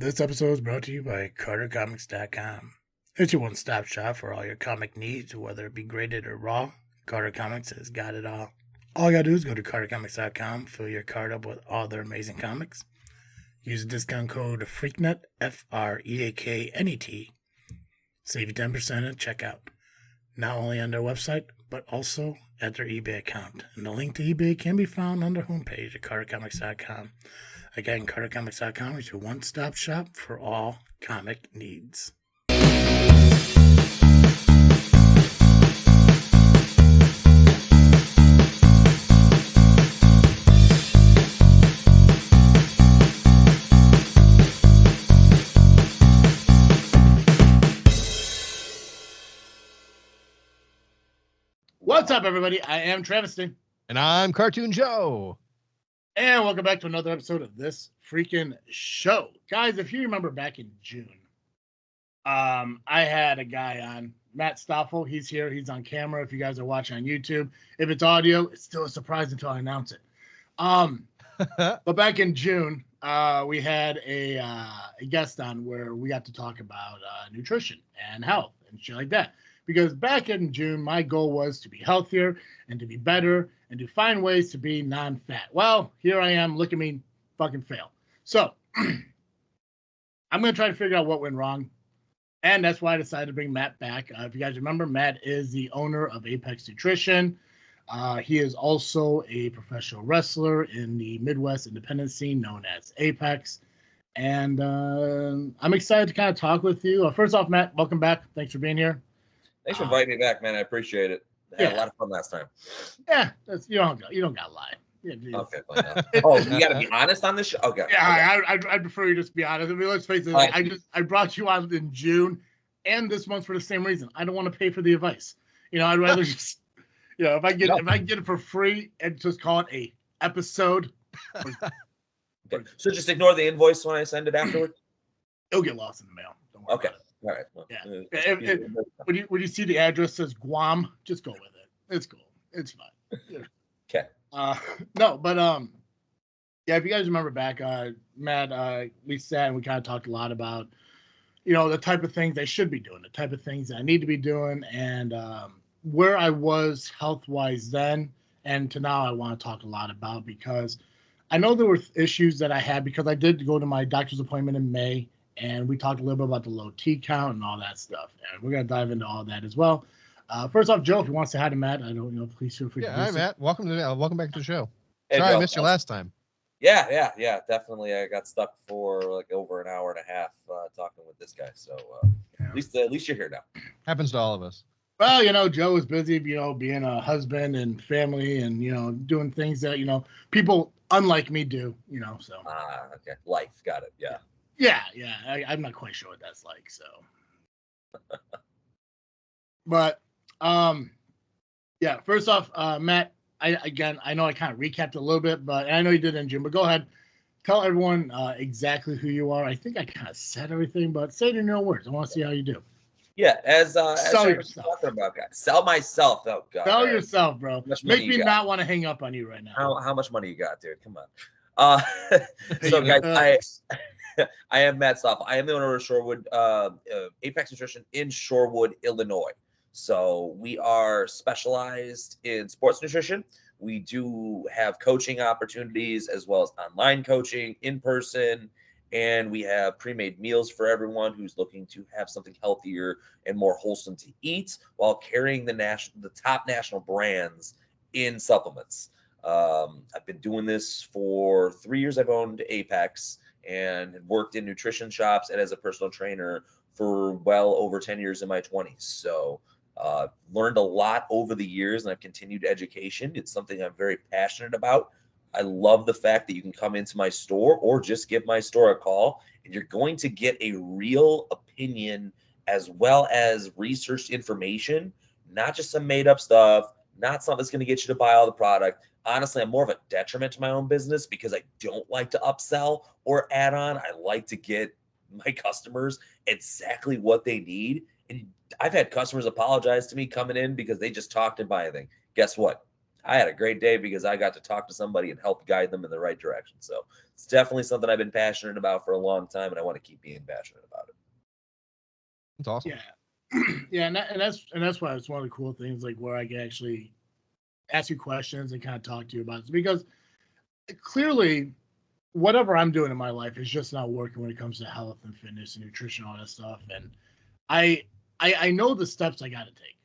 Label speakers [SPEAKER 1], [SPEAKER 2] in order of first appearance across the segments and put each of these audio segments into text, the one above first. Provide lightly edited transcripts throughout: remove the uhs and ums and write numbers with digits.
[SPEAKER 1] This episode is brought to you by CarterComics.com. It's your one-stop shop for all your comic needs, whether it be graded or raw. Carter Comics has got it all. All you gotta do is go to CarterComics.com, fill your card up with all their amazing comics. Use the discount code FREAKNET, FREAKNET. Save you 10% at checkout. Not only on their website, but also at their eBay account. And the link to eBay can be found on their homepage at CarterComics.com. Again, CarterComics.com is your one-stop shop for all comic needs. What's up, everybody? I am Travesty.
[SPEAKER 2] And I'm Cartoon Joe.
[SPEAKER 1] And welcome back to another episode of this freaking show. Guys, if you remember back in June, I had a guy on, Matt Stoffle. He's here. He's on camera if you guys are watching on YouTube. If it's audio, it's still a surprise until I announce it. But back in June, we had a guest on where we got to talk about nutrition and health and shit like that. Because back in June, my goal was to be healthier and to be better and to find ways to be non-fat. Well, here I am. Look at me fucking fail. So I'm going to try to figure out what went wrong. And that's why I decided to bring Matt back. If you guys remember, Matt is the owner of Apex Nutrition. He is also a professional wrestler in the Midwest independent scene known as Apex. And I'm excited to kind of talk with you. First off, Matt, welcome back. Thanks for being here.
[SPEAKER 3] Thanks for inviting me back, man. I appreciate it. I had a lot of fun last time.
[SPEAKER 1] Yeah, you don't gotta lie. Yeah,
[SPEAKER 3] okay, fine. Oh, you got to be honest on this show. Okay.
[SPEAKER 1] Yeah, okay. I prefer you just be honest. I mean, let's face it. I brought you on in June and this month for the same reason. I don't want to pay for the advice. I'd rather just, if I get it for free and just call it a episode.
[SPEAKER 3] Okay. So just ignore the invoice when I send it afterwards.
[SPEAKER 1] It'll get lost in the mail. Don't worry about it.
[SPEAKER 3] All right. Well,
[SPEAKER 1] yeah. When you see the address says Guam, just go with it. It's cool. It's fine. Yeah.
[SPEAKER 3] Okay.
[SPEAKER 1] No, but yeah. If you guys remember back, Matt, we sat and we kind of talked a lot about, the type of things I should be doing, the type of things that I need to be doing, and where I was health wise then, and to now I want to talk a lot about because I know there were issues that I had because I did go to my doctor's appointment in May. And we talked a little bit about the low T count and all that stuff. And we're going to dive into all that as well. First off, Joe, if you want to say hi to Matt, I don't know, please feel free to do
[SPEAKER 2] hi,
[SPEAKER 1] so.
[SPEAKER 2] Matt. Welcome back to the show.
[SPEAKER 3] Hey,
[SPEAKER 2] Sorry,
[SPEAKER 3] Joe,
[SPEAKER 2] I missed you last time.
[SPEAKER 3] Yeah, definitely. I got stuck for like over an hour and a half talking with this guy. So at least you're here now.
[SPEAKER 2] Happens to all of us.
[SPEAKER 1] Well, Joe is busy, being a husband and family and, doing things that, people unlike me do, so.
[SPEAKER 3] Okay. Life. Got it. Yeah.
[SPEAKER 1] Yeah. I'm not quite sure what that's like. So, but yeah. First off, Matt, I know I kind of recapped a little bit, but I know you did in June. But go ahead, tell everyone exactly who you are. I think I kind of said everything, but say it in your own words. I want to see how you do.
[SPEAKER 3] Yeah, as
[SPEAKER 1] sell yourself.
[SPEAKER 3] Talking about, guys. Sell myself. Oh God.
[SPEAKER 1] Sell yourself, bro. Make me not want to hang up on you right now.
[SPEAKER 3] How much money you got, dude? Come on. So guys, I am Matt Stoffle. I am the owner of Shorewood, Apex Nutrition in Shorewood, Illinois. So we are specialized in sports nutrition. We do have coaching opportunities as well as online coaching, in person, and we have pre-made meals for everyone who's looking to have something healthier and more wholesome to eat while carrying the top national brands in supplements. I've been doing this for 3 years. I've owned Apex and worked in nutrition shops and as a personal trainer for well over 10 years in my 20s. So learned a lot over the years, and I've continued education. It's something I'm very passionate about. I love the fact that you can come into my store or just give my store a call, and you're going to get a real opinion as well as researched information, not just some made up stuff, not something that's going to get you to buy all the product. Honestly, I'm more of a detriment to my own business because I don't like to upsell or add on. I like to get my customers exactly what they need. And I've had customers apologize to me coming in because they just talked and buy a thing. Guess what? I had a great day because I got to talk to somebody and help guide them in the right direction. So it's definitely something I've been passionate about for a long time, and I want to keep being passionate about it.
[SPEAKER 2] It's awesome.
[SPEAKER 1] Yeah, and that's why it's one of the cool things, like where I can actually ask you questions and kind of talk to you about it, because clearly whatever I'm doing in my life is just not working when it comes to health and fitness and nutrition, all that stuff. And I know the steps I got to take,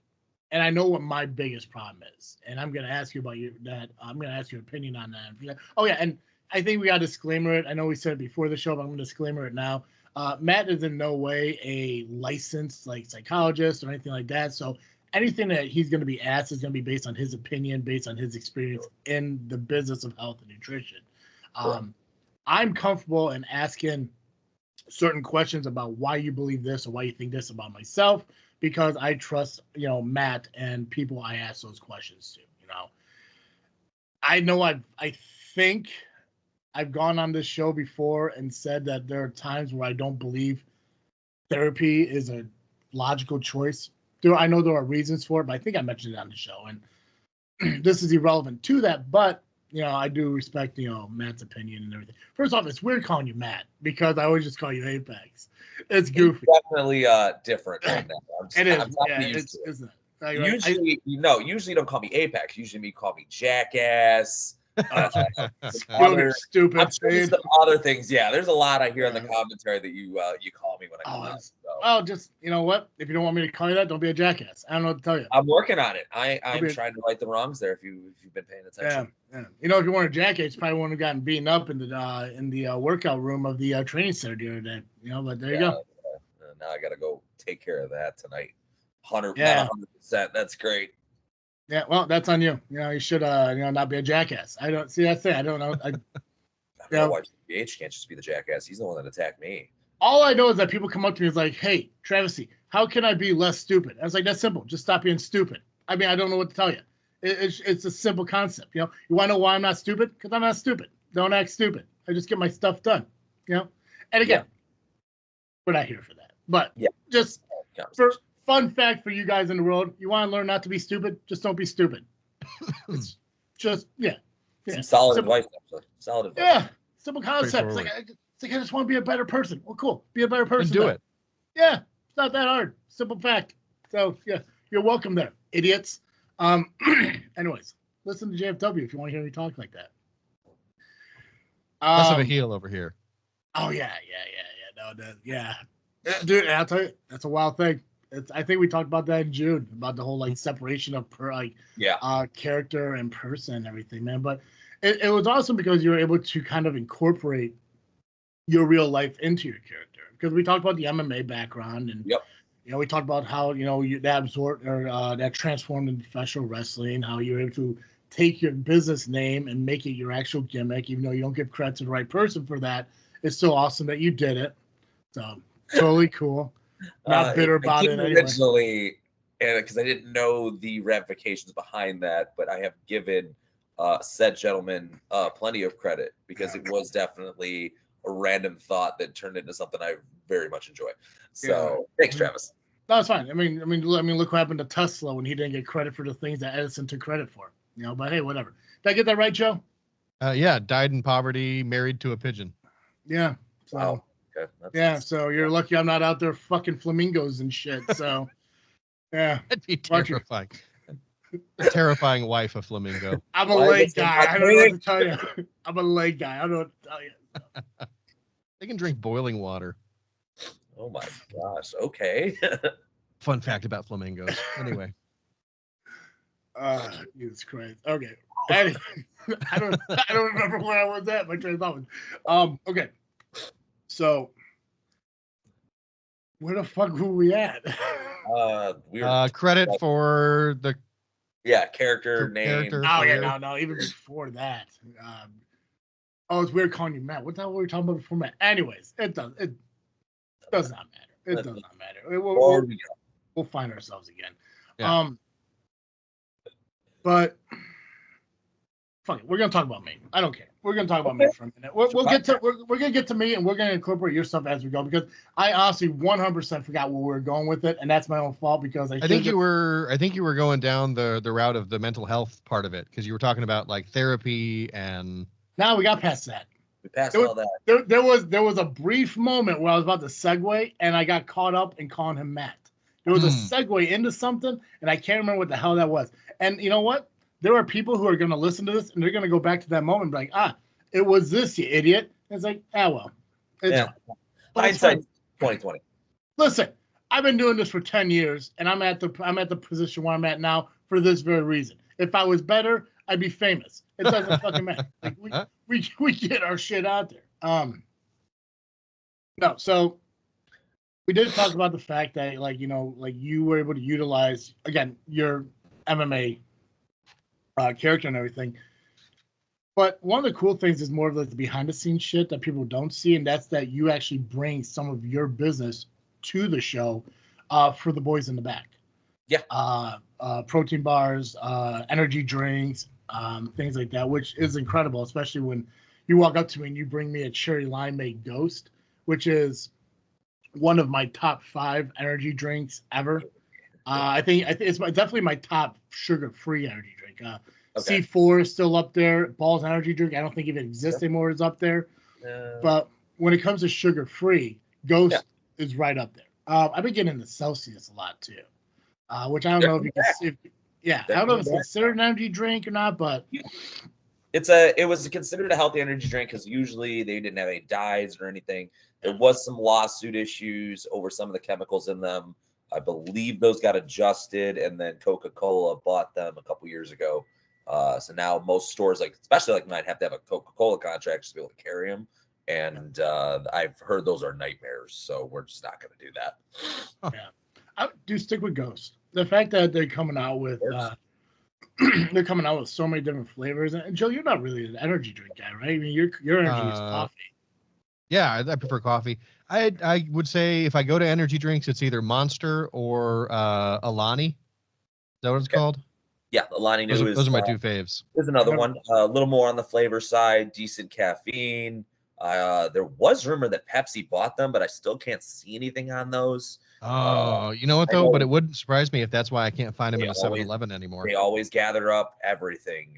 [SPEAKER 1] and I know what my biggest problem is. And I'm going to ask you about that. I'm going to ask your opinion on that. Oh yeah, and I think we got to disclaimer it. I know we said it before the show, but I'm going to disclaimer it now. Matt is in no way a licensed like psychologist or anything like that. So anything that he's going to be asked is going to be based on his opinion, based on his experience in the business of health and nutrition. I'm comfortable in asking certain questions about why you believe this or why you think this about myself, because I trust, Matt and people I ask those questions to. I know I think I've gone on this show before and said that there are times where I don't believe therapy is a logical choice. I know there are reasons for it, but I think I mentioned it on the show, and this is irrelevant to that. But I do respect Matt's opinion and everything. First off, it's weird calling you Matt because I always just call you Apex. It's goofy.
[SPEAKER 3] It's definitely different right now.
[SPEAKER 1] It is.
[SPEAKER 3] I'm used to it.
[SPEAKER 1] Isn't it?
[SPEAKER 3] Usually you don't call me Apex. Usually you call me Jackass.
[SPEAKER 1] Stupid.
[SPEAKER 3] I'm sure there's some other things. Yeah, there's a lot I hear in the commentary that you call me when I come out. So.
[SPEAKER 1] Well, just what? If you don't want me to call you that, don't be a jackass. I don't know what to tell you.
[SPEAKER 3] I'm working on it. I'm trying to right the wrongs there. If you've been paying attention.
[SPEAKER 1] Yeah. If you weren't a jackass, you probably wouldn't have gotten beaten up in the workout room of the training center the other day. But there you go.
[SPEAKER 3] Now I got to go take care of that tonight. 100%. That's great.
[SPEAKER 1] Yeah, well, that's on you. You should not be a jackass. I don't see. That's it. I don't know.
[SPEAKER 3] Why BH can't just be the jackass? He's the one that attacked me.
[SPEAKER 1] All I know is that people come up to me and is like, "Hey, Travisy, how can I be less stupid?" I was like, "That's simple. Just stop being stupid." I mean, I don't know what to tell you. It's a simple concept. You want to know why I'm not stupid? Because I'm not stupid. Don't act stupid. I just get my stuff done. And again, we're not here for that. But just for fun fact for you guys in the world, you want to learn not to be stupid? Just don't be stupid. It's just
[SPEAKER 3] Some solid advice, actually. Solid advice.
[SPEAKER 1] Yeah, simple concept. It's like I just want to be a better person. Well, cool. Be a better person.
[SPEAKER 2] And do it.
[SPEAKER 1] Yeah, it's not that hard. Simple fact. So yeah, you're welcome there, idiots. Anyways, listen to JFW if you want to hear me talk like that.
[SPEAKER 2] Less of a heel over here.
[SPEAKER 1] Oh yeah. Dude, I'll tell you, that's a wild thing. I think we talked about that in June about the whole separation of character and person and everything, man. But it was awesome because you were able to kind of incorporate your real life into your character, because we talked about the MMA background and we talked about how that absorbed or that transformed into professional wrestling, how you're able to take your business name and make it your actual gimmick, even though you don't give credit to the right person for that. It's still awesome that you did it. So totally cool. Not bitter about it anyway.
[SPEAKER 3] Originally, because I didn't know the ramifications behind that, but I have given said gentleman plenty of credit because it was definitely a random thought that turned into something I very much enjoy. So thanks, Travis.
[SPEAKER 1] No, it's fine. I mean, look what happened to Tesla when he didn't get credit for the things that Edison took credit for. But hey, whatever. Did I get that right, Joe?
[SPEAKER 2] Died in poverty, married to a pigeon.
[SPEAKER 1] Yeah. So,
[SPEAKER 3] wow. Okay.
[SPEAKER 1] So you're lucky I'm not out there fucking flamingos and shit. So, yeah.
[SPEAKER 2] That'd be terrifying. A terrifying wife, a flamingo.
[SPEAKER 1] I'm a leg guy. I don't know what to tell you. I'm a leg guy. I don't know what to tell you.
[SPEAKER 2] They can drink boiling water.
[SPEAKER 3] Oh my gosh. Okay.
[SPEAKER 2] Fun fact about flamingos. Anyway.
[SPEAKER 1] Jesus Christ. Okay. Anyway, I don't remember where I was at. My train of thought. Okay. So where the fuck were we at?
[SPEAKER 2] Credit for the
[SPEAKER 3] character name.
[SPEAKER 1] No, even before that. It's weird calling you Matt. What the hell were we talking about before Matt? Anyways, it does not matter. It does not matter. We'll find ourselves again.
[SPEAKER 2] Yeah.
[SPEAKER 1] But fuck it. We're gonna talk about me. I don't care. We're gonna talk about me for a minute. We're gonna get to me, and we're gonna incorporate your stuff as we go because I honestly 100% forgot where we were going with it, and that's my own fault because
[SPEAKER 2] I think you were going down the route of the mental health part of it because you were talking about like therapy and.
[SPEAKER 1] Now we got past that.
[SPEAKER 3] We passed all that.
[SPEAKER 1] There was a brief moment where I was about to segue, and I got caught up in calling him Matt. There was a segue into something, and I can't remember what the hell that was. And you know what? There are people who are going to listen to this, and they're going to go back to that moment and be like, it was this, you idiot. And it's like, well.
[SPEAKER 3] Hindsight 2020.
[SPEAKER 1] Listen, I've been doing this for 10 years, and I'm at the position where I'm at now for this very reason. If I was better, I'd be famous. It doesn't fucking matter. Like we get our shit out there. No, so we did talk about the fact that, like, you know, like you were able to utilize, again, your MMA character and everything. But one of the cool things is more of like the behind the scenes shit that people don't see, and that's that you actually bring some of your business to the show for the boys in the back.
[SPEAKER 3] Yeah.
[SPEAKER 1] Protein bars, energy drinks, things like that, which is incredible, especially when you walk up to me and you bring me a cherry limeade Ghost, which is one of my top 5 energy drinks ever. I think it's definitely my top sugar-free energy drink.
[SPEAKER 3] Okay.
[SPEAKER 1] C4 is still up there. Ball's energy drink, I don't think if it exists anymore, is up there. But when it comes to sugar-free, Ghost is right up there. I've been getting into Celsius a lot too, which I don't know if you can. I don't know if it's considered an energy drink or not, but
[SPEAKER 3] it was considered a healthy energy drink because usually they didn't have any dyes or anything. There was some lawsuit issues over some of the chemicals in them. I believe those got adjusted, and then Coca-Cola bought them a couple years ago. So now most stores, like especially like mine, have to have a Coca-Cola contract to be able to carry them. And I've heard those are nightmares, so we're just not going to do that.
[SPEAKER 1] Yeah, I do stick with Ghost. The fact that they're coming out with so many different flavors. And Joe, you're not really an energy drink guy, right? I mean, your energy is coffee.
[SPEAKER 2] Yeah, I prefer coffee. I would say if I go to energy drinks, it's either Monster or Alani. Is that what it's called?
[SPEAKER 3] Yeah, Alani Nu
[SPEAKER 2] those are my 2 faves.
[SPEAKER 3] There's another one, a little more on the flavor side, decent caffeine. There was rumor that Pepsi bought them, but I still can't see anything on those.
[SPEAKER 2] Oh, you know what though? But it wouldn't surprise me if that's why I can't find them in a 7-Eleven anymore.
[SPEAKER 3] They always gather up everything.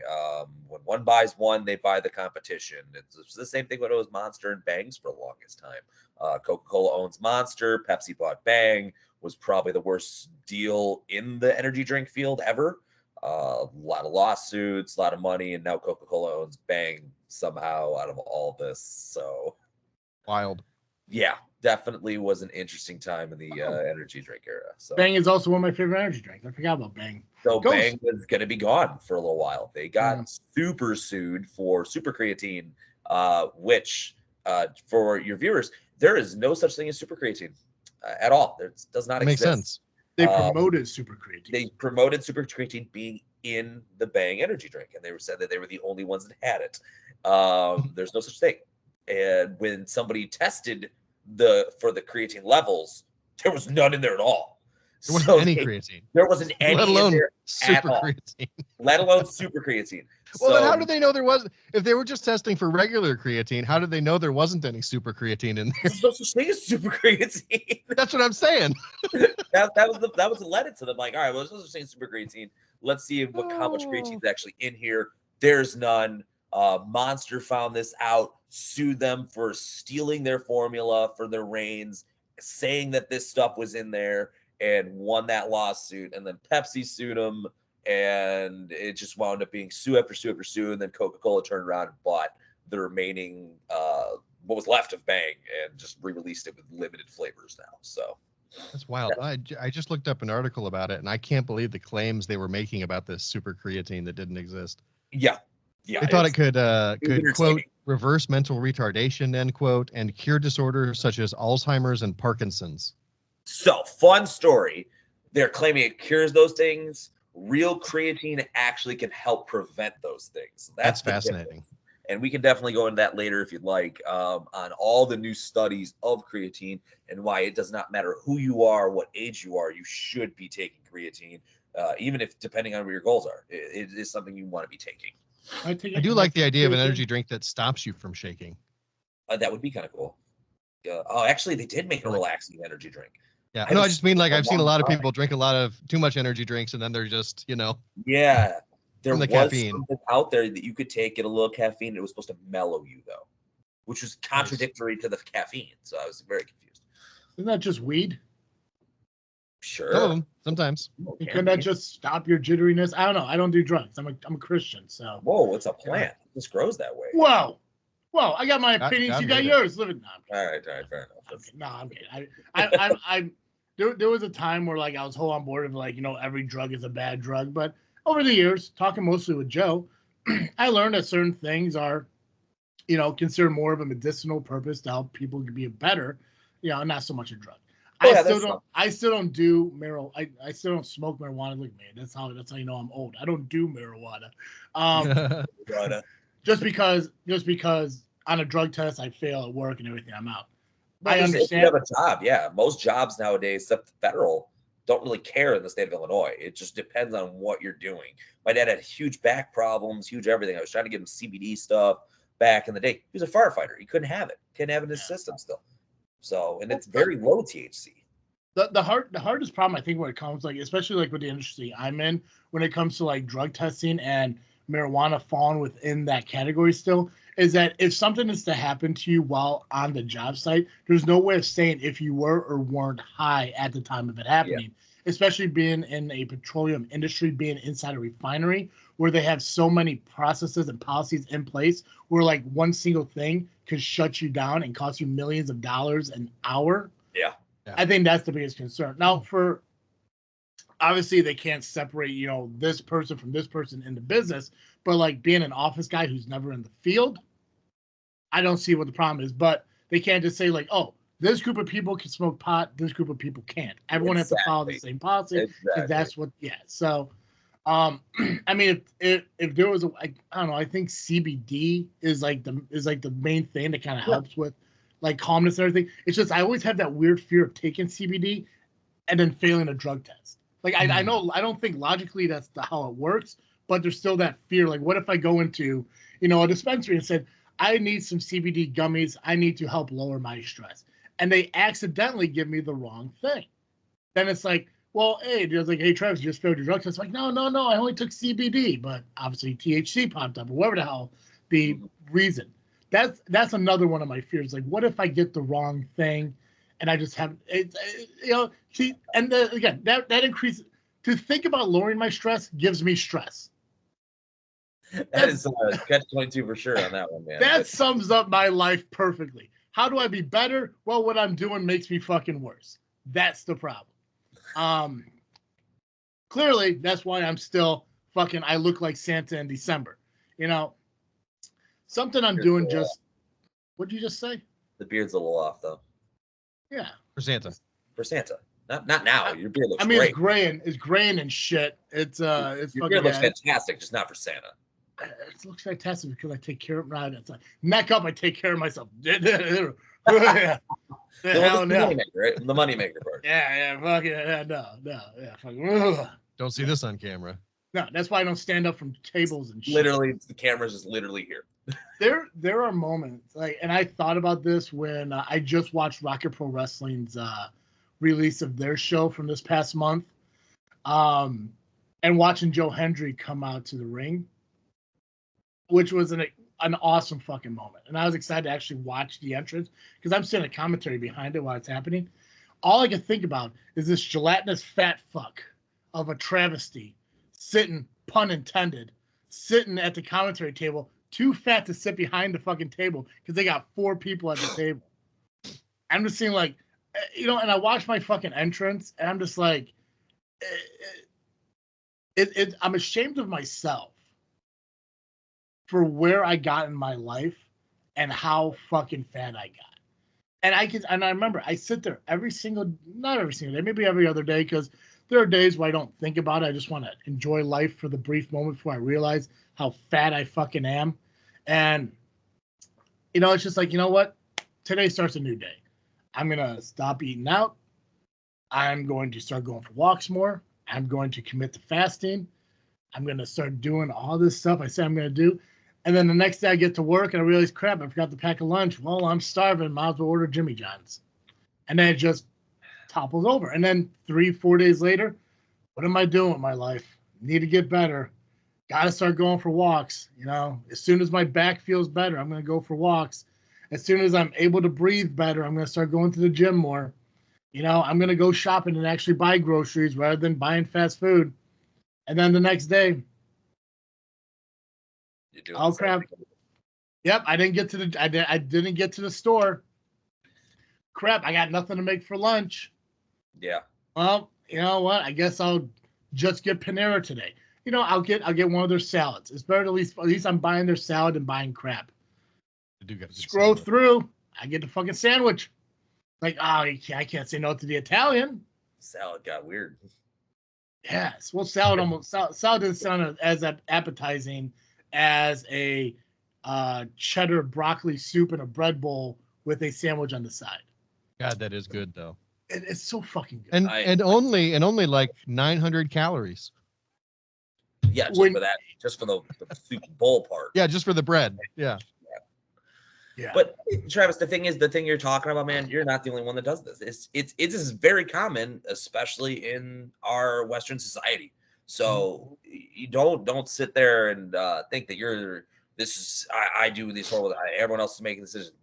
[SPEAKER 3] When one buys one, they buy the competition. It's the same thing when it was Monster and Bangs for the longest time. Coca-Cola owns Monster. Pepsi bought Bang. Was probably the worst deal in the energy drink field ever. A lot of lawsuits, a lot of money, and now Coca-Cola owns Bang somehow out of all this. So
[SPEAKER 2] wild.
[SPEAKER 3] Yeah, definitely was an interesting time in the energy drink era. So
[SPEAKER 1] Bang is also one of my favorite energy drinks. I forgot about Bang.
[SPEAKER 3] So Bang was going to be gone for a little while. They got super sued for super creatine, which for your viewers, there is no such thing as super creatine at all. There does not exist.
[SPEAKER 2] Makes sense.
[SPEAKER 1] They promoted super creatine.
[SPEAKER 3] They promoted super creatine being in the Bang energy drink, and they said that they were the only ones that had it. There's no such thing. And when somebody tested for the creatine levels, there was none in there at all.
[SPEAKER 2] There wasn't any creatine.
[SPEAKER 3] There wasn't any
[SPEAKER 2] let alone
[SPEAKER 3] in there
[SPEAKER 2] super
[SPEAKER 3] at all.
[SPEAKER 2] Creatine.
[SPEAKER 3] Let alone super creatine.
[SPEAKER 2] Well, then how did they know there was? If they were just testing for regular creatine, how did they know there wasn't any super creatine in there?
[SPEAKER 3] There's no such thing as super creatine.
[SPEAKER 2] That's what I'm saying.
[SPEAKER 3] that was what led it to them. Like, all right, well, there's no such thing as super creatine. Let's see how much creatine is actually in here. There's none. Monster found this out, sued them for stealing their formula for their reigns, saying that this stuff was in there, and won that lawsuit. And then Pepsi sued them, and it just wound up being sue after sue after sue. And then Coca-Cola turned around and bought the remaining what was left of Bang and just re-released it with limited flavors now. So
[SPEAKER 2] that's wild. I just looked up an article about it, and I can't believe the claims they were making about this super creatine that didn't exist.
[SPEAKER 3] Yeah.
[SPEAKER 2] They thought it could quote reverse mental retardation, end quote, and cure disorders such as Alzheimer's and Parkinson's.
[SPEAKER 3] So, fun story. They're claiming it cures those things. Real creatine actually can help prevent those things.
[SPEAKER 2] That's fascinating.
[SPEAKER 3] Difference. And we can definitely go into that later if you'd like, on all the new studies of creatine and why it does not matter who you are, what age you are, you should be taking creatine, even if depending on what your goals are. It is something you want to be taking.
[SPEAKER 2] I do like the idea of an energy drink that stops you from shaking.
[SPEAKER 3] That would be kind of cool. Oh, actually, they did make a relaxing energy drink.
[SPEAKER 2] Yeah, no, I just mean like I've seen a lot of people drink a lot of too much energy drinks, and then they're just,
[SPEAKER 3] Yeah, there was
[SPEAKER 2] caffeine
[SPEAKER 3] something out there that you could take, get a little caffeine. It was supposed to mellow you though, which was contradictory to the caffeine. So I was very confused.
[SPEAKER 1] Isn't that just weed?
[SPEAKER 3] Sure.
[SPEAKER 2] Some of them, sometimes.
[SPEAKER 1] Couldn't that just stop your jitteriness? I don't know. I don't do drugs. I'm a Christian, so.
[SPEAKER 3] Whoa, it's a plant. It just grows that way.
[SPEAKER 1] Whoa. Well, I got my opinions. You got yours. Living. No,
[SPEAKER 3] all right, fair enough.
[SPEAKER 1] No, I'm kidding. There was a time where like I was whole on board of like every drug is a bad drug, but over the years, talking mostly with Joe, I learned that certain things are, considered more of a medicinal purpose to help people be better, not so much a drug. I still don't do marijuana. I still don't smoke marijuana. Look, man, that's how you know I'm old. I don't do marijuana. Just because on a drug test I fail at work and everything, I'm out. I understand.
[SPEAKER 3] If you have a job, yeah. Most jobs nowadays, except the federal, don't really care in the state of Illinois. It just depends on what you're doing. My dad had huge back problems, huge everything. I was trying to give him CBD stuff back in the day. He was a firefighter. He couldn't have it. Couldn't have it in his system still. So, and it's very low THC.
[SPEAKER 1] The hardest problem, I think, when it comes especially with the industry I'm in, when it comes to drug testing and marijuana falling within that category still, is that if something is to happen to you while on the job site, there's no way of saying if you were or weren't high at the time of it happening. Yeah. Especially being in a petroleum industry, being inside a refinery where they have so many processes and policies in place where one single thing could shut you down and cost you millions of dollars an hour.
[SPEAKER 3] Yeah.
[SPEAKER 1] I think that's the biggest concern. Now, obviously they can't separate, this person from this person in the business, but being an office guy who's never in the field, I don't see what the problem is. But they can't just say oh, this group of people can smoke pot, this group of people can't. Everyone has to follow the same policy because that's what. Yeah. So, I mean, if there was I don't know, I think CBD is the main thing that kind of helps with calmness and everything. It's just I always have that weird fear of taking CBD and then failing a drug test. I know I don't think logically that's how it works, but there's still that fear. What if I go into a dispensary and said I need some CBD gummies, I need to help lower my stress, and they accidentally give me the wrong thing? Then it's well, hey, hey, Travis, you just failed your drug test. No, I only took CBD, but obviously THC popped up, or whatever the hell the reason. That's another one of my fears. What if I get the wrong thing, and I just have again that increases. To think about lowering my stress gives me stress.
[SPEAKER 3] That is catch-22 for sure on that one, man.
[SPEAKER 1] That sums up my life perfectly. How do I be better? Well, what I'm doing makes me fucking worse. That's the problem. Clearly, that's why I'm still fucking. I look like Santa in December. Something I'm doing just. What'd you just say?
[SPEAKER 3] The beard's a little off, though.
[SPEAKER 1] Yeah.
[SPEAKER 2] For Santa.
[SPEAKER 3] Not now. Your beard looks.
[SPEAKER 1] I mean,
[SPEAKER 3] great.
[SPEAKER 1] it's graying and shit. It's
[SPEAKER 3] your beard looks fantastic, just not for Santa.
[SPEAKER 1] It looks fantastic because I take care of it's neck up. I take care of myself.
[SPEAKER 3] The money maker part.
[SPEAKER 1] Yeah, fucking no.
[SPEAKER 2] Don't see this on camera.
[SPEAKER 1] No, that's why I don't stand up from tables and shit.
[SPEAKER 3] Literally, the camera's just literally here.
[SPEAKER 1] There are moments and I thought about this when I just watched Rocket Pro Wrestling's release of their show from this past month, and watching Joe Hendry come out to the ring, which was an awesome fucking moment. And I was excited to actually watch the entrance because I'm seeing a commentary behind it while it's happening. All I can think about is this gelatinous fat fuck of a travesty sitting, pun intended, sitting at the commentary table, too fat to sit behind the fucking table because they got 4 people at the table. I'm just seeing and I watched my fucking entrance and I'm just I'm ashamed of myself for where I got in my life and how fucking fat I got. And I remember I sit there not every single day, maybe every other day, because there are days where I don't think about it. I just want to enjoy life for the brief moment before I realize how fat I fucking am. And, it's just you know what? Today starts a new day. I'm going to stop eating out. I'm going to start going for walks more. I'm going to commit to fasting. I'm going to start doing all this stuff I say I'm going to do. And then the next day I get to work and I realize, crap, I forgot to pack a lunch. Well, I'm starving. Might as well order Jimmy John's. And then it just topples over. And then 3-4 days later, what am I doing with my life? Need to get better. Got to start going for walks. You know, as soon as my back feels better, I'm going to go for walks. As soon as I'm able to breathe better, I'm going to start going to the gym more. You know, I'm going to go shopping and actually buy groceries rather than buying fast food. And then the next day, oh crap! Yep, I didn't get to the I didn't get to the store. Crap! I got nothing to make for lunch.
[SPEAKER 3] Yeah.
[SPEAKER 1] Well, you know what? I guess I'll just get Panera today. You know, I'll get one of their salads. It's better at least I'm buying their salad and buying crap.
[SPEAKER 2] I do got
[SPEAKER 1] Scroll through. I get the fucking sandwich. Like, oh, I can't say no to the Italian.
[SPEAKER 3] Salad got weird.
[SPEAKER 1] Yes. Well, salad doesn't sound as appetizing as a cheddar broccoli soup in a bread bowl with a sandwich on the side.
[SPEAKER 2] God, that is good though.
[SPEAKER 1] It's so fucking good.
[SPEAKER 2] And only like 900 calories.
[SPEAKER 3] Yeah, just for the soup bowl part.
[SPEAKER 2] Yeah, just for the bread. Yeah.
[SPEAKER 1] Yeah.
[SPEAKER 3] But Travis, the thing you're talking about, man, you're not the only one that does this. It is very common, especially in our Western society. So you don't sit there and think that I do these horrible. Everyone else is making decisions.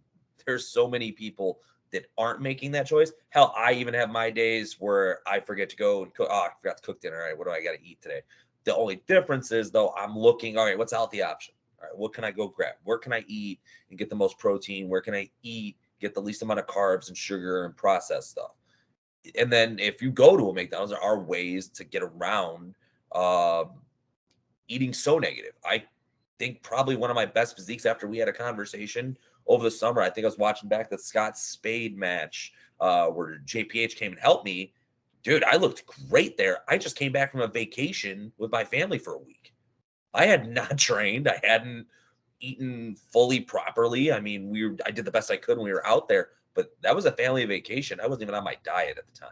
[SPEAKER 3] There's so many people that aren't making that choice. Hell, I even have my days where I forget to go and cook. Oh, I forgot to cook dinner. All right, what do I got to eat today? The only difference is though, I'm looking. All right, what's a healthy option? All right, what can I go grab? Where can I eat and get the most protein? Where can I eat, get the least amount of carbs and sugar and processed stuff? And then if you go to a McDonald's, there are ways to get around eating so negative. I think probably one of my best physiques after we had a conversation over the summer, I think I was watching back the Scott Spade match where JPH came and helped me. Dude, I looked great there. I just came back from a vacation with my family for a week. I had not trained. I hadn't eaten fully properly. I mean, I did the best I could when we were out there, but that was a family vacation. I wasn't even on my diet at the time.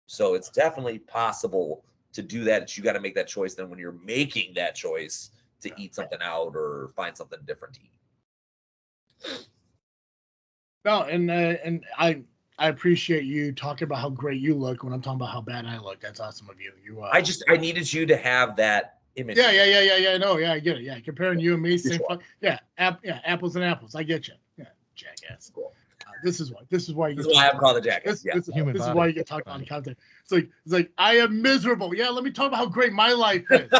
[SPEAKER 3] So it's definitely possible to do that. You got to make that choice then when you're making that choice to eat something out or find something different to eat.
[SPEAKER 1] No, and I appreciate you talking about how great you look when I'm talking about how bad I look. That's awesome of you.
[SPEAKER 3] I needed you to have that image.
[SPEAKER 1] Yeah. No, yeah, I get it. Yeah, comparing you and me, same. Yeah, apples and apples. I get you. Yeah, jackass.
[SPEAKER 3] Cool.
[SPEAKER 1] This is why
[SPEAKER 3] you. This is why I'm called a jackass.
[SPEAKER 1] This is why you get talked on content. It's like I am miserable. Yeah, let me talk about how great my life is.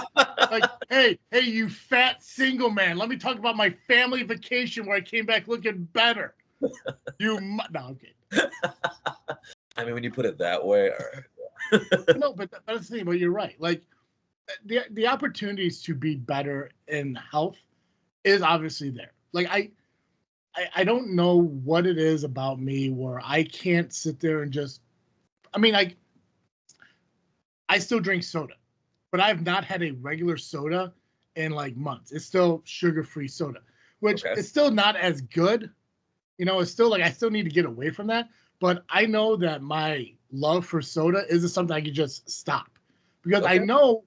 [SPEAKER 1] Like, hey, you fat single man. Let me talk about my family vacation where I came back looking better. No, okay.
[SPEAKER 3] I mean, when you put it that way,
[SPEAKER 1] no, but that's the thing. But you're right. Like the opportunities to be better in health is obviously there. Like I don't know what it is about me where I can't sit there and just. I mean, I still drink soda, but I've not had a regular soda in like months. It's still sugar-free soda, which is still not as good. You know, it's still like I still need to get away from that. But I know that my love for soda isn't something I can just stop because I know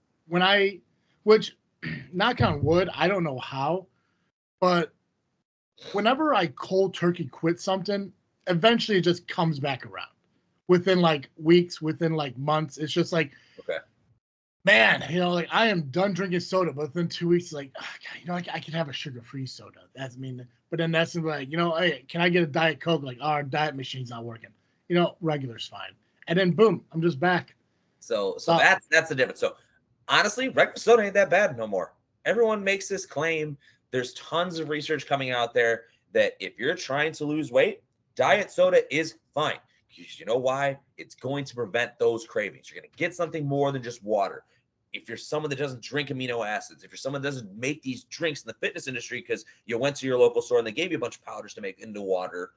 [SPEAKER 1] which knock on wood, I don't know how, but whenever I cold turkey quit something, eventually it just comes back around within like weeks, within like months. It's just like, man, you know, like I am done drinking soda, but within 2 weeks, like, oh, God, you know, I can have a sugar-free soda. That's but then that's like, you know, hey, can I get a Diet Coke? Like, our diet machine's not working. You know, regular's fine. And then boom, I'm just back.
[SPEAKER 3] So that's the difference. So honestly, regular soda ain't that bad no more. Everyone makes this claim. There's tons of research coming out there that if you're trying to lose weight, diet soda is fine. You know why? It's going to prevent those cravings. You're going to get something more than just water. If you're someone that doesn't drink amino acids, if you're someone that doesn't make these drinks in the fitness industry because you went to your local store and they gave you a bunch of powders to make into water,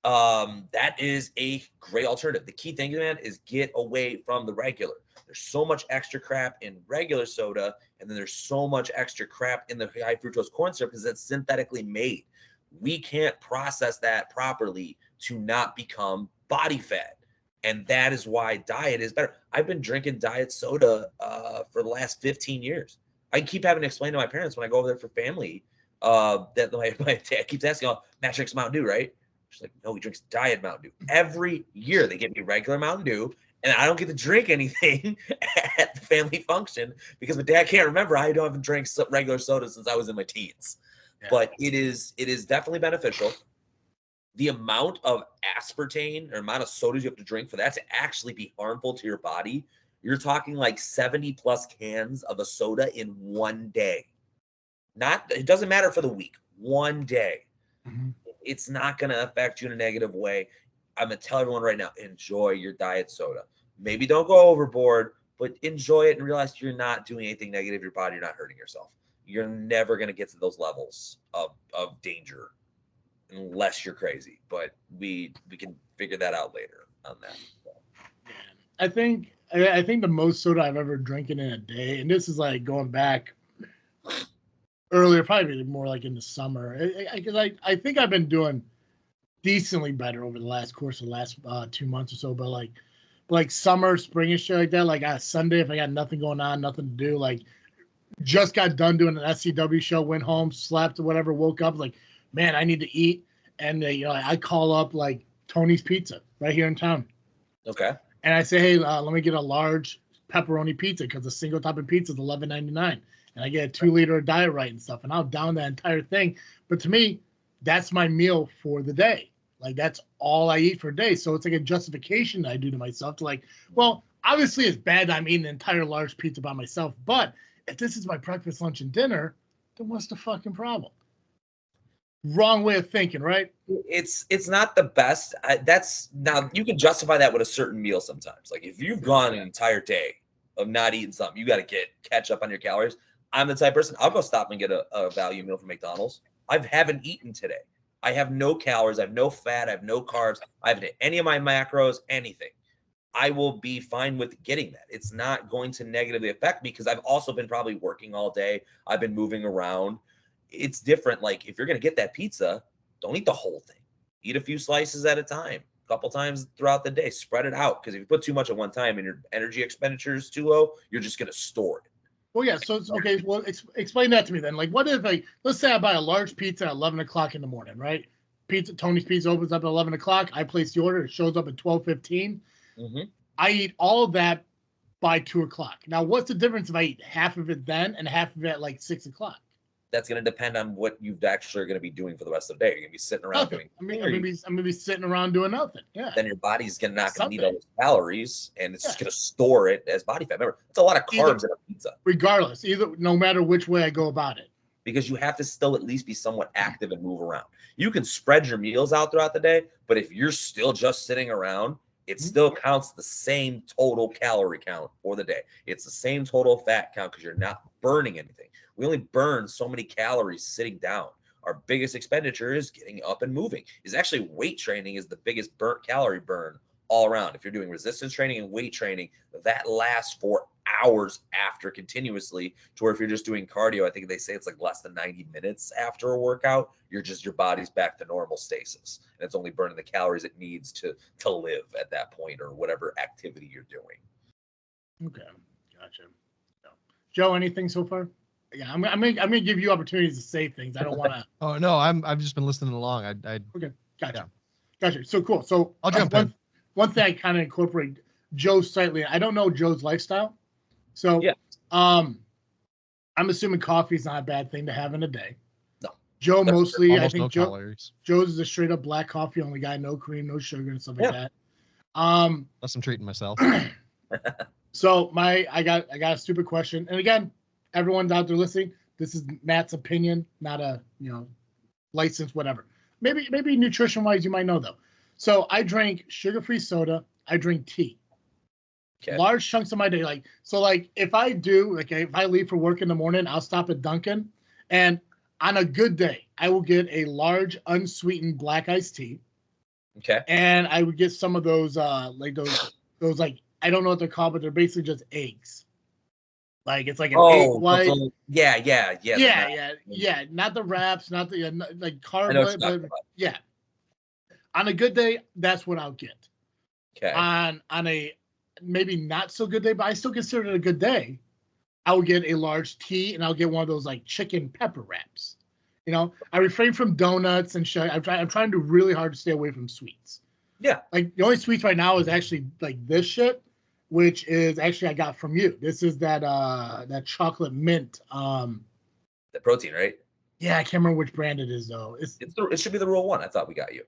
[SPEAKER 3] that is a great alternative. The key thing, man, is get away from the regular. There's so much extra crap in regular soda, and then there's so much extra crap in the high fructose corn syrup because it's synthetically made. We can't process that properly to not become body fat. And that is why diet is better. I've been drinking diet soda for the last 15 years. I keep having to explain to my parents when I go over there for family that my dad keeps asking, "Oh, Matt drinks Mountain Dew, right?" She's like, "No, he drinks Diet Mountain Dew." Every year they get me regular Mountain Dew, and I don't get to drink anything at the family function because my dad can't remember. I haven't drank regular soda since I was in my teens. Yeah. But it is definitely beneficial. The amount of aspartame or amount of sodas you have to drink for that to actually be harmful to your body, you're talking like 70 plus cans of a soda in one day. It doesn't matter for the week, one day. Mm-hmm. It's not going to affect you in a negative way. I'm going to tell everyone right now, enjoy your diet soda. Maybe don't go overboard, but enjoy it and realize you're not doing anything negative to your body. You're not hurting yourself. You're never going to get to those levels of danger unless you're crazy. But we can figure that out later on that. So.
[SPEAKER 1] I think the most soda I've ever drinking in a day, and this is like going back earlier, probably more like in the summer. I think I've been doing decently better over the course of the last 2 months or so. But like summer, spring and shit like that. Like on a Sunday, if I got nothing going on, nothing to do, like just got done doing an SCW show, went home, slept or whatever, woke up like, man, I need to eat, and I call up like Tony's Pizza right here in town.
[SPEAKER 3] Okay.
[SPEAKER 1] And I say, hey, let me get a large pepperoni pizza because a single topping pizza is $11.99. And I get a 2-liter of Diet Right and stuff, and I'll down that entire thing. But to me, that's my meal for the day. Like, that's all I eat for a day. So it's like a justification that I do to myself to like, well, obviously it's bad that I'm eating an entire large pizza by myself. But if this is my breakfast, lunch, and dinner, then what's the fucking problem? Wrong way of thinking, right?
[SPEAKER 3] It's not the best. Now you can justify that with a certain meal sometimes. Like if you've gone an entire day of not eating something, you got to catch up on your calories. I'm the type of person, I'll go stop and get a value meal from McDonald's. I haven't eaten today. I have no calories. I have no fat. I have no carbs. I haven't hit any of my macros, anything. I will be fine with getting that. It's not going to negatively affect me because I've also been probably working all day. I've been moving around. It's different. Like if you're going to get that pizza, don't eat the whole thing. Eat a few slices at a time, a couple times throughout the day. Spread it out because if you put too much at one time and your energy expenditure is too low, you're just going to store it.
[SPEAKER 1] Well, yeah. So it's okay. Well, explain that to me then. Like, what if let's say I buy a large pizza at 11 o'clock in the morning, right? Tony's Pizza opens up at 11 o'clock. I place the order. It shows up at 12:15. Mm-hmm. I eat all of that by 2 o'clock. Now, what's the difference if I eat half of it then and half of it at like 6 o'clock?
[SPEAKER 3] That's going to depend on what you've actually going to be doing for the rest of the day. You're going to be sitting around doing.
[SPEAKER 1] I'm going to be sitting around doing nothing. Yeah.
[SPEAKER 3] Then your body's not going to need all those calories, and it's just going to store it as body fat. Remember, it's a lot of carbs in a pizza.
[SPEAKER 1] Regardless, no matter which way I go about it.
[SPEAKER 3] Because you have to still at least be somewhat active and move around. You can spread your meals out throughout the day, but if you're still just sitting around, it still counts the same total calorie count for the day. It's the same total fat count because you're not burning anything. We only burn so many calories sitting down. Our biggest expenditure is getting up and moving. Is actually weight training is the biggest calorie burn all around. If you're doing resistance training and weight training, that lasts for hours after continuously, to where if you're just doing cardio, I think they say it's like less than 90 minutes after a workout, your body's back to normal stasis. And it's only burning the calories it needs to live at that point or whatever activity you're doing.
[SPEAKER 1] Okay. Gotcha. Joe, anything so far? Yeah, I'm gonna give you opportunities to say things. I don't want to.
[SPEAKER 2] Oh no, I've just been listening along.
[SPEAKER 1] Okay, gotcha. So cool. So
[SPEAKER 2] I'll jump in.
[SPEAKER 1] One thing I kind of incorporate Joe slightly. I don't know Joe's lifestyle, so yeah. I'm assuming coffee is not a bad thing to have in a day.
[SPEAKER 3] No.
[SPEAKER 1] Joe mostly, I think
[SPEAKER 2] calories.
[SPEAKER 1] Joe's is a straight up black coffee only guy, no cream, no sugar, and stuff like that.
[SPEAKER 2] Unless I'm treating myself.
[SPEAKER 1] So I got a stupid question, and again, everyone's out there listening. This is Matt's opinion, not a license, whatever. Maybe nutrition wise, you might know though. So I drink sugar-free soda. I drink tea. Okay. Large chunks of my day, if I leave for work in the morning, I'll stop at Dunkin', and on a good day, I will get a large unsweetened black iced tea.
[SPEAKER 3] Okay.
[SPEAKER 1] And I would get some of those those I don't know what they're called, but they're basically just eggs. Like it's like an egg white. Yeah. Not the wraps, not the carb, but yeah. On a good day, that's what I'll get.
[SPEAKER 3] Okay.
[SPEAKER 1] On a maybe not so good day, but I still consider it a good day. I will get a large tea, and I'll get one of those like chicken pepper wraps. You know, I refrain from donuts and shit. I'm trying to do really hard to stay away from sweets.
[SPEAKER 3] Yeah.
[SPEAKER 1] Like the only sweets right now is actually like this shit, which is actually I got from you. This is that chocolate mint.
[SPEAKER 3] The protein, right?
[SPEAKER 1] Yeah, I can't remember which brand it is though.
[SPEAKER 3] It should be the Rule 1. I thought we got you.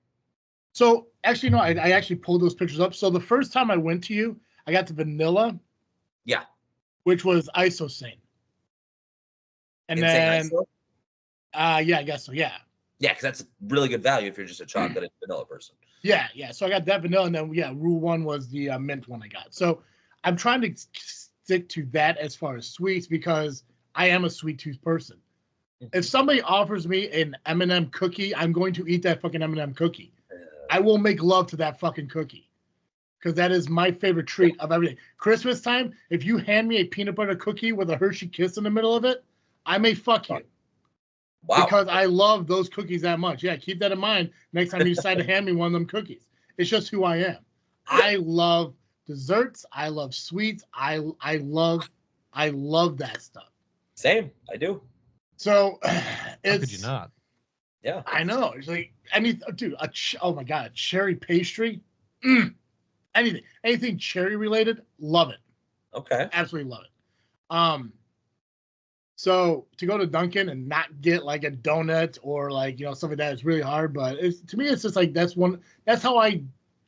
[SPEAKER 1] So actually, no, I actually pulled those pictures up. So the first time I went to you, I got the vanilla.
[SPEAKER 3] Yeah.
[SPEAKER 1] Which was isosane. And then, yeah, I guess so. Yeah.
[SPEAKER 3] Yeah, because that's really good value if you're just a chocolate and vanilla person.
[SPEAKER 1] Yeah. So I got that vanilla, and then Rule 1 was the mint one I got. So I'm trying to stick to that as far as sweets because I am a sweet tooth person. If somebody offers me an M&M cookie, I'm going to eat that fucking M&M cookie. I will make love to that fucking cookie because that is my favorite treat of everything. Christmas time, if you hand me a peanut butter cookie with a Hershey Kiss in the middle of it, I may fuck you.
[SPEAKER 3] Wow.
[SPEAKER 1] Because I love those cookies that much. Yeah, keep that in mind next time you decide to hand me one of them cookies. It's just who I am. I love desserts. I love sweets. I love that stuff.
[SPEAKER 3] Same, I do.
[SPEAKER 1] So
[SPEAKER 2] How could you not?
[SPEAKER 3] Yeah,
[SPEAKER 1] I know. It's like dude. Oh my god, a cherry pastry. Anything cherry related, love it.
[SPEAKER 3] Okay.
[SPEAKER 1] Absolutely love it. So to go to Dunkin' and not get like a donut or like something like that is really hard. But to me, it's just like that's how I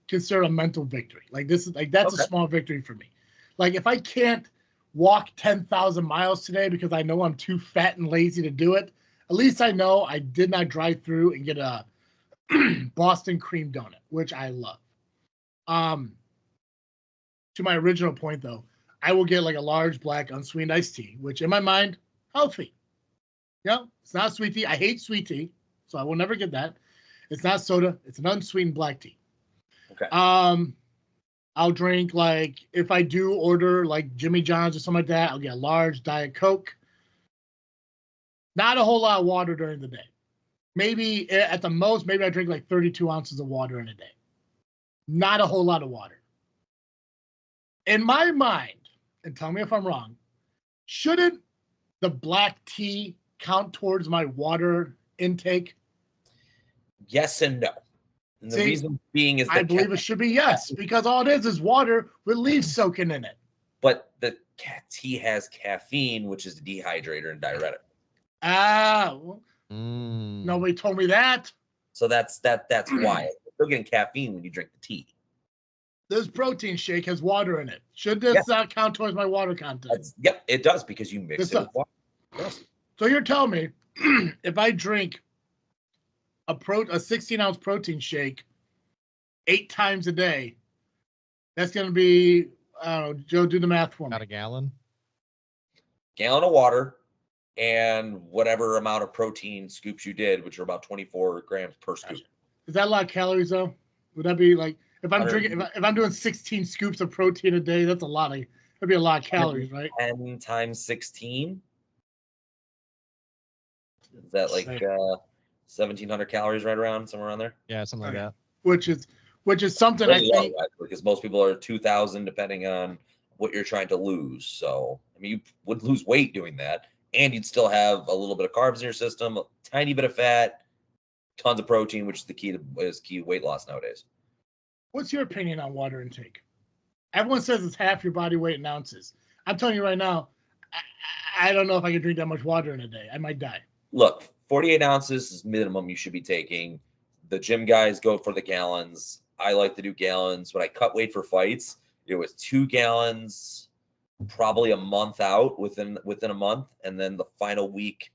[SPEAKER 1] consider a mental victory. Like this is like that's a small victory for me. Like if I can't walk 10,000 miles today because I know I'm too fat and lazy to do it, at least I know I did not drive through and get a Boston cream donut, which I love. To my original point though, I will get like a large black unsweetened iced tea, which in my mind, healthy. Yeah, it's not sweet tea. I hate sweet tea, so I will never get that. It's not soda. It's an unsweetened black tea.
[SPEAKER 3] Okay.
[SPEAKER 1] I'll drink like if I do order like Jimmy John's or something like that, I'll get a large Diet Coke. Not a whole lot of water during the day. Maybe at the most, maybe I drink like 32 ounces of water in a day. Not a whole lot of water. In my mind, and tell me if I'm wrong, shouldn't the black tea count towards my water intake?
[SPEAKER 3] Yes and no. And the reason being is that
[SPEAKER 1] I believe it should be yes, because all it is water with leaves soaking in it.
[SPEAKER 3] But the tea has caffeine, which is a dehydrator and diuretic.
[SPEAKER 1] Nobody told me that.
[SPEAKER 3] So that's why. You're still getting caffeine when you drink the tea.
[SPEAKER 1] This protein shake has water in it. Should this count towards my water content?
[SPEAKER 3] Yep, it does because you mix it with water. Yes.
[SPEAKER 1] So you're telling me if I drink a 16-ounce protein shake 8 times a day, that's going to be, I don't know, Joe, do the math for me.
[SPEAKER 2] About a gallon?
[SPEAKER 3] Gallon of water and whatever amount of protein scoops you did, which are about 24 grams per scoop.
[SPEAKER 1] Gotcha. Is that a lot of calories, though? Would that be like, if I'm drinking, if I'm doing 16 scoops of protein a day, that's a lot of, that'd be a lot of calories, right?
[SPEAKER 3] 10 times 16? Is that like 1,700 calories right around, somewhere around there?
[SPEAKER 2] Yeah, something like that.
[SPEAKER 1] Which is something
[SPEAKER 3] really
[SPEAKER 1] I think.
[SPEAKER 3] Because most people are 2,000 depending on what you're trying to lose. So, I mean, you would lose weight doing that, and you'd still have a little bit of carbs in your system, a tiny bit of fat, tons of protein, which is the key to weight loss nowadays.
[SPEAKER 1] What's your opinion on water intake? Everyone says it's half your body weight in ounces. I'm telling you right now, I don't know if I can drink that much water in a day. I might die.
[SPEAKER 3] Look, 48 ounces is minimum you should be taking. The gym guys go for the gallons. I like to do gallons. When I cut weight for fights, it was 2 gallons, probably a month out within a month, and then the final week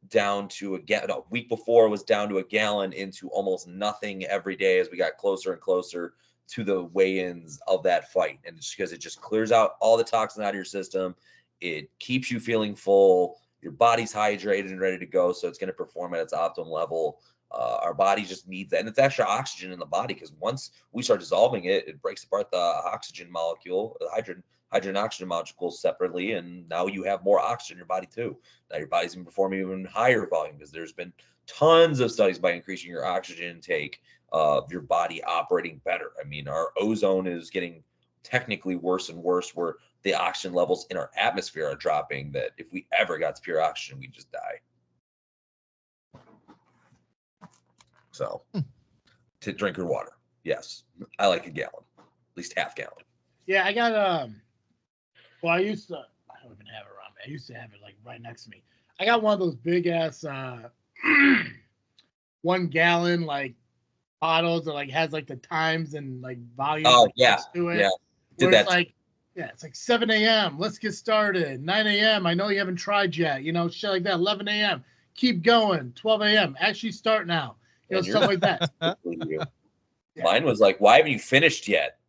[SPEAKER 3] down to a week before was down to a gallon into almost nothing every day as we got closer and closer to the weigh-ins of that fight. And it's because it just clears out all the toxins out of your system. It keeps you feeling full. Your body's hydrated and ready to go, so it's going to perform at its optimum level. Our body just needs that. And it's extra oxygen in the body because once we start dissolving it, it breaks apart the oxygen molecule, the hydrogen oxygen molecules separately, and now you have more oxygen in your body too. Now your body's going to perform even higher volume because there's been tons of studies by increasing your oxygen intake of your body operating better. I mean, our ozone is getting technically worse and worse, where the oxygen levels in our atmosphere are dropping, that if we ever got to pure oxygen, we just die. So to drink your water. Yes. I like a gallon, at least half gallon.
[SPEAKER 1] Yeah, I got well, I don't even have it around me. I used to have it like right next to me. I got one of those big ass 1 gallon like bottles that like has like the times and like volume next to it.
[SPEAKER 3] Yeah.
[SPEAKER 1] Where it's like, it's like 7 a.m. Let's get started. 9 a.m. I know you haven't tried yet. Shit like that. 11 a.m. Keep going. 12 a.m. Actually start now. Stuff like that.
[SPEAKER 3] Mine was like, why haven't you finished yet?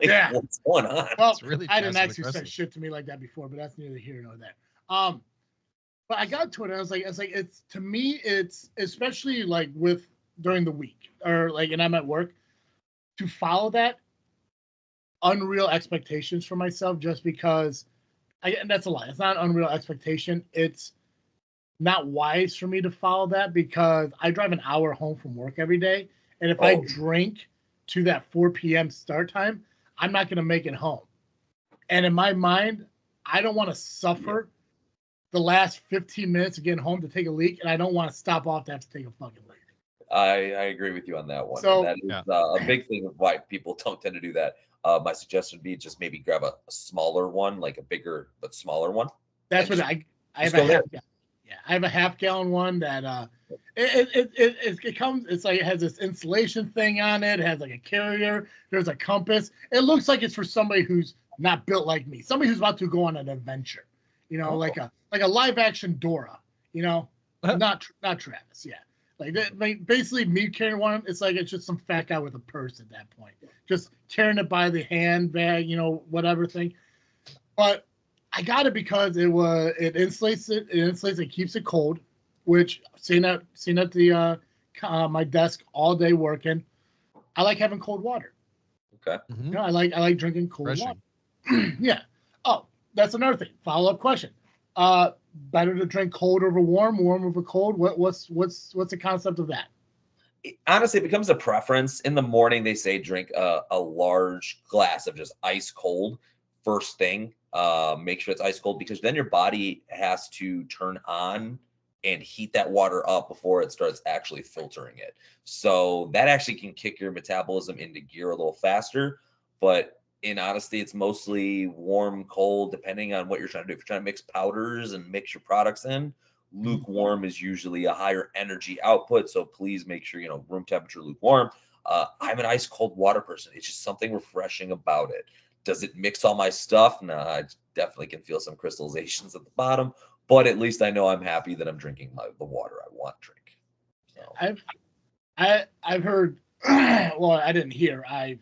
[SPEAKER 1] Yeah.
[SPEAKER 3] What's going on?
[SPEAKER 1] Well, really I didn't actually say shit to me like that before, but that's neither here nor there. But I got to it and I was like, it's to me, it's especially like with during the week or like, and I'm at work, to follow that unreal expectations for myself just because and that's a lie. It's not an unreal expectation. It's not wise for me to follow that because I drive an hour home from work every day. And if I drink to that 4 p.m. start time, I'm not going to make it home. And in my mind, I don't want to suffer the last 15 minutes of getting home to take a leak. And I don't want to stop off to have to take a fucking leak.
[SPEAKER 3] I agree with you on that one.
[SPEAKER 1] So,
[SPEAKER 3] and that is a big thing of why people don't tend to do that. My suggestion would be just maybe grab a smaller one, like a bigger but smaller one.
[SPEAKER 1] That's what I have a half gallon. Yeah, I have a half gallon one that it comes. It's like it has this insulation thing on it. It has like a carrier. There's a compass. It looks like it's for somebody who's not built like me. Somebody who's about to go on an adventure. Like a live action Dora. Not Travis. Yeah. Like basically me carrying one, it's like it's just some fat guy with a purse at that point, just carrying it by the handbag, whatever thing. But I got it because it insulates it keeps it cold, which sitting at the my desk all day working, I like having cold water.
[SPEAKER 3] Okay.
[SPEAKER 2] Mm-hmm.
[SPEAKER 1] I like drinking cold water. Yeah. Oh, that's another thing. Follow-up question. Better to drink cold over warm over cold? What's the concept of that?
[SPEAKER 3] Honestly, it becomes a preference. In the morning, they say drink a large glass of just ice cold first thing. Make sure it's ice cold because then your body has to turn on and heat that water up before it starts actually filtering it. So that actually can kick your metabolism into gear a little faster. But in honesty, it's mostly warm, cold, depending on what you're trying to do. If you're trying to mix powders and mix your products in, lukewarm is usually a higher energy output. So please make sure, room temperature lukewarm. I'm an ice cold water person. It's just something refreshing about it. Does it mix all my stuff? No, I definitely can feel some crystallizations at the bottom, but at least I know I'm happy that I'm drinking the water I want to drink.
[SPEAKER 1] So. I've heard, well, I didn't hear, I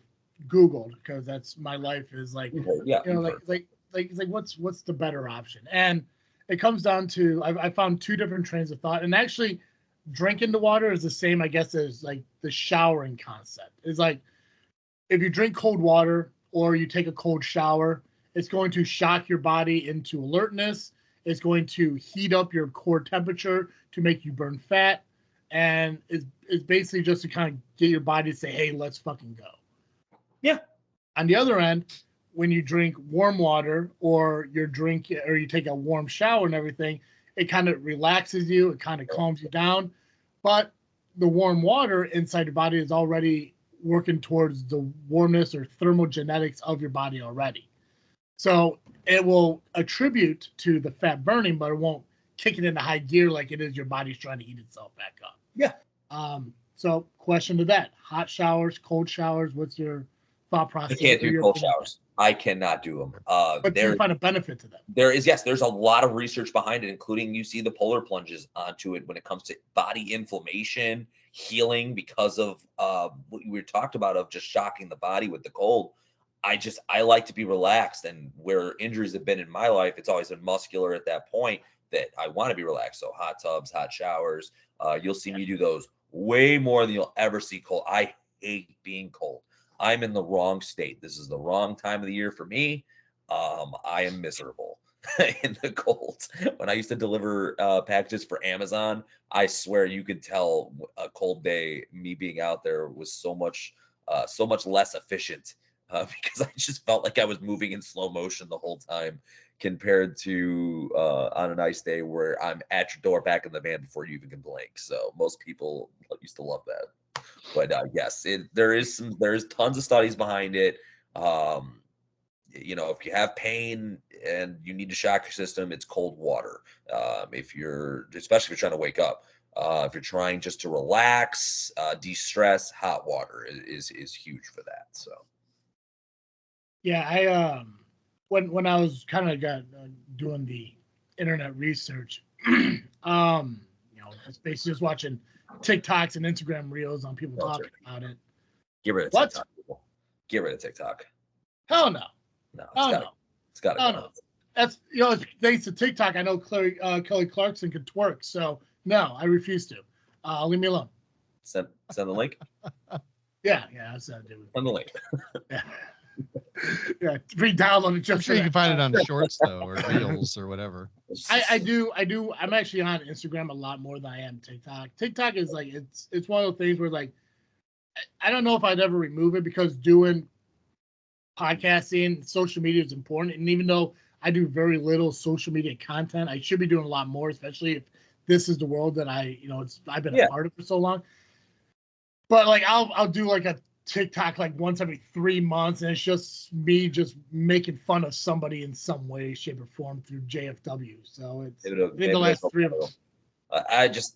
[SPEAKER 1] Googled because that's my life is like, what's the better option? And it comes down to, I found 2 different trains of thought, and actually drinking the water is the same, I guess, as like the showering concept. It's like, if you drink cold water or you take a cold shower, it's going to shock your body into alertness. It's going to heat up your core temperature to make you burn fat. And it's basically just to kind of get your body to say, hey, let's fucking go.
[SPEAKER 3] Yeah.
[SPEAKER 1] On the other end, when you drink warm water or you take a warm shower and everything, it kind of relaxes you. It kind of calms you down. But the warm water inside your body is already working towards the warmness or thermogenetics of your body already. So it will attribute to the fat burning, but it won't kick it into high gear like it is your body's trying to heat itself back up.
[SPEAKER 3] Yeah.
[SPEAKER 1] So question to that: hot showers, cold showers. What's your thought process?
[SPEAKER 3] I can't do cold showers. I cannot do them.
[SPEAKER 1] But do you find a benefit to them?
[SPEAKER 3] There is, yes. There's a lot of research behind it, including you see the polar plunges onto it when it comes to body inflammation, healing because of what we talked about of just shocking the body with the cold. I like to be relaxed, and where injuries have been in my life, it's always been muscular at that point that I want to be relaxed. So hot tubs, hot showers. You'll see me do those way more than you'll ever see cold. I hate being cold. I'm in the wrong state. This is the wrong time of the year for me. I am miserable in the cold. When I used to deliver packages for Amazon, I swear you could tell a cold day, me being out there was so much less efficient because I just felt like I was moving in slow motion the whole time compared to on a nice day where I'm at your door back in the van before you even can blink. So most people used to love that. But yes, there's tons of studies behind it. If you have pain and you need to shock your system, it's cold water. Especially if you're trying to wake up, if you're trying just to relax, de-stress, hot water is huge for that. So,
[SPEAKER 1] yeah, I when I was kind of doing the internet research, just basically just watching TikToks and Instagram reels on people talking about it.
[SPEAKER 3] Get rid of TikTok, people. Get rid of TikTok.
[SPEAKER 1] Hell no.
[SPEAKER 3] No,
[SPEAKER 1] it's gotta go. No. That's thanks to TikTok. I know Kelly Clarkson could twerk, so no, I refuse to. Leave me alone.
[SPEAKER 3] Send the link.
[SPEAKER 1] Yeah, that's that dude.
[SPEAKER 3] Send the link.
[SPEAKER 1] Yeah, yeah. Re-download it.
[SPEAKER 2] I'm sure you can find it on Shorts though, or Reels, or whatever.
[SPEAKER 1] I do. I'm actually on Instagram a lot more than I am TikTok. TikTok is like it's one of those things where like I don't know if I'd ever remove it because doing podcasting, social media is important. And even though I do very little social media content, I should be doing a lot more, especially if this is the world that I've been a part of for so long. But like I'll do like a TikTok like once every 3 months, and it's just me just making fun of somebody in some way, shape, or form through JFW. So it's the last 3 of them.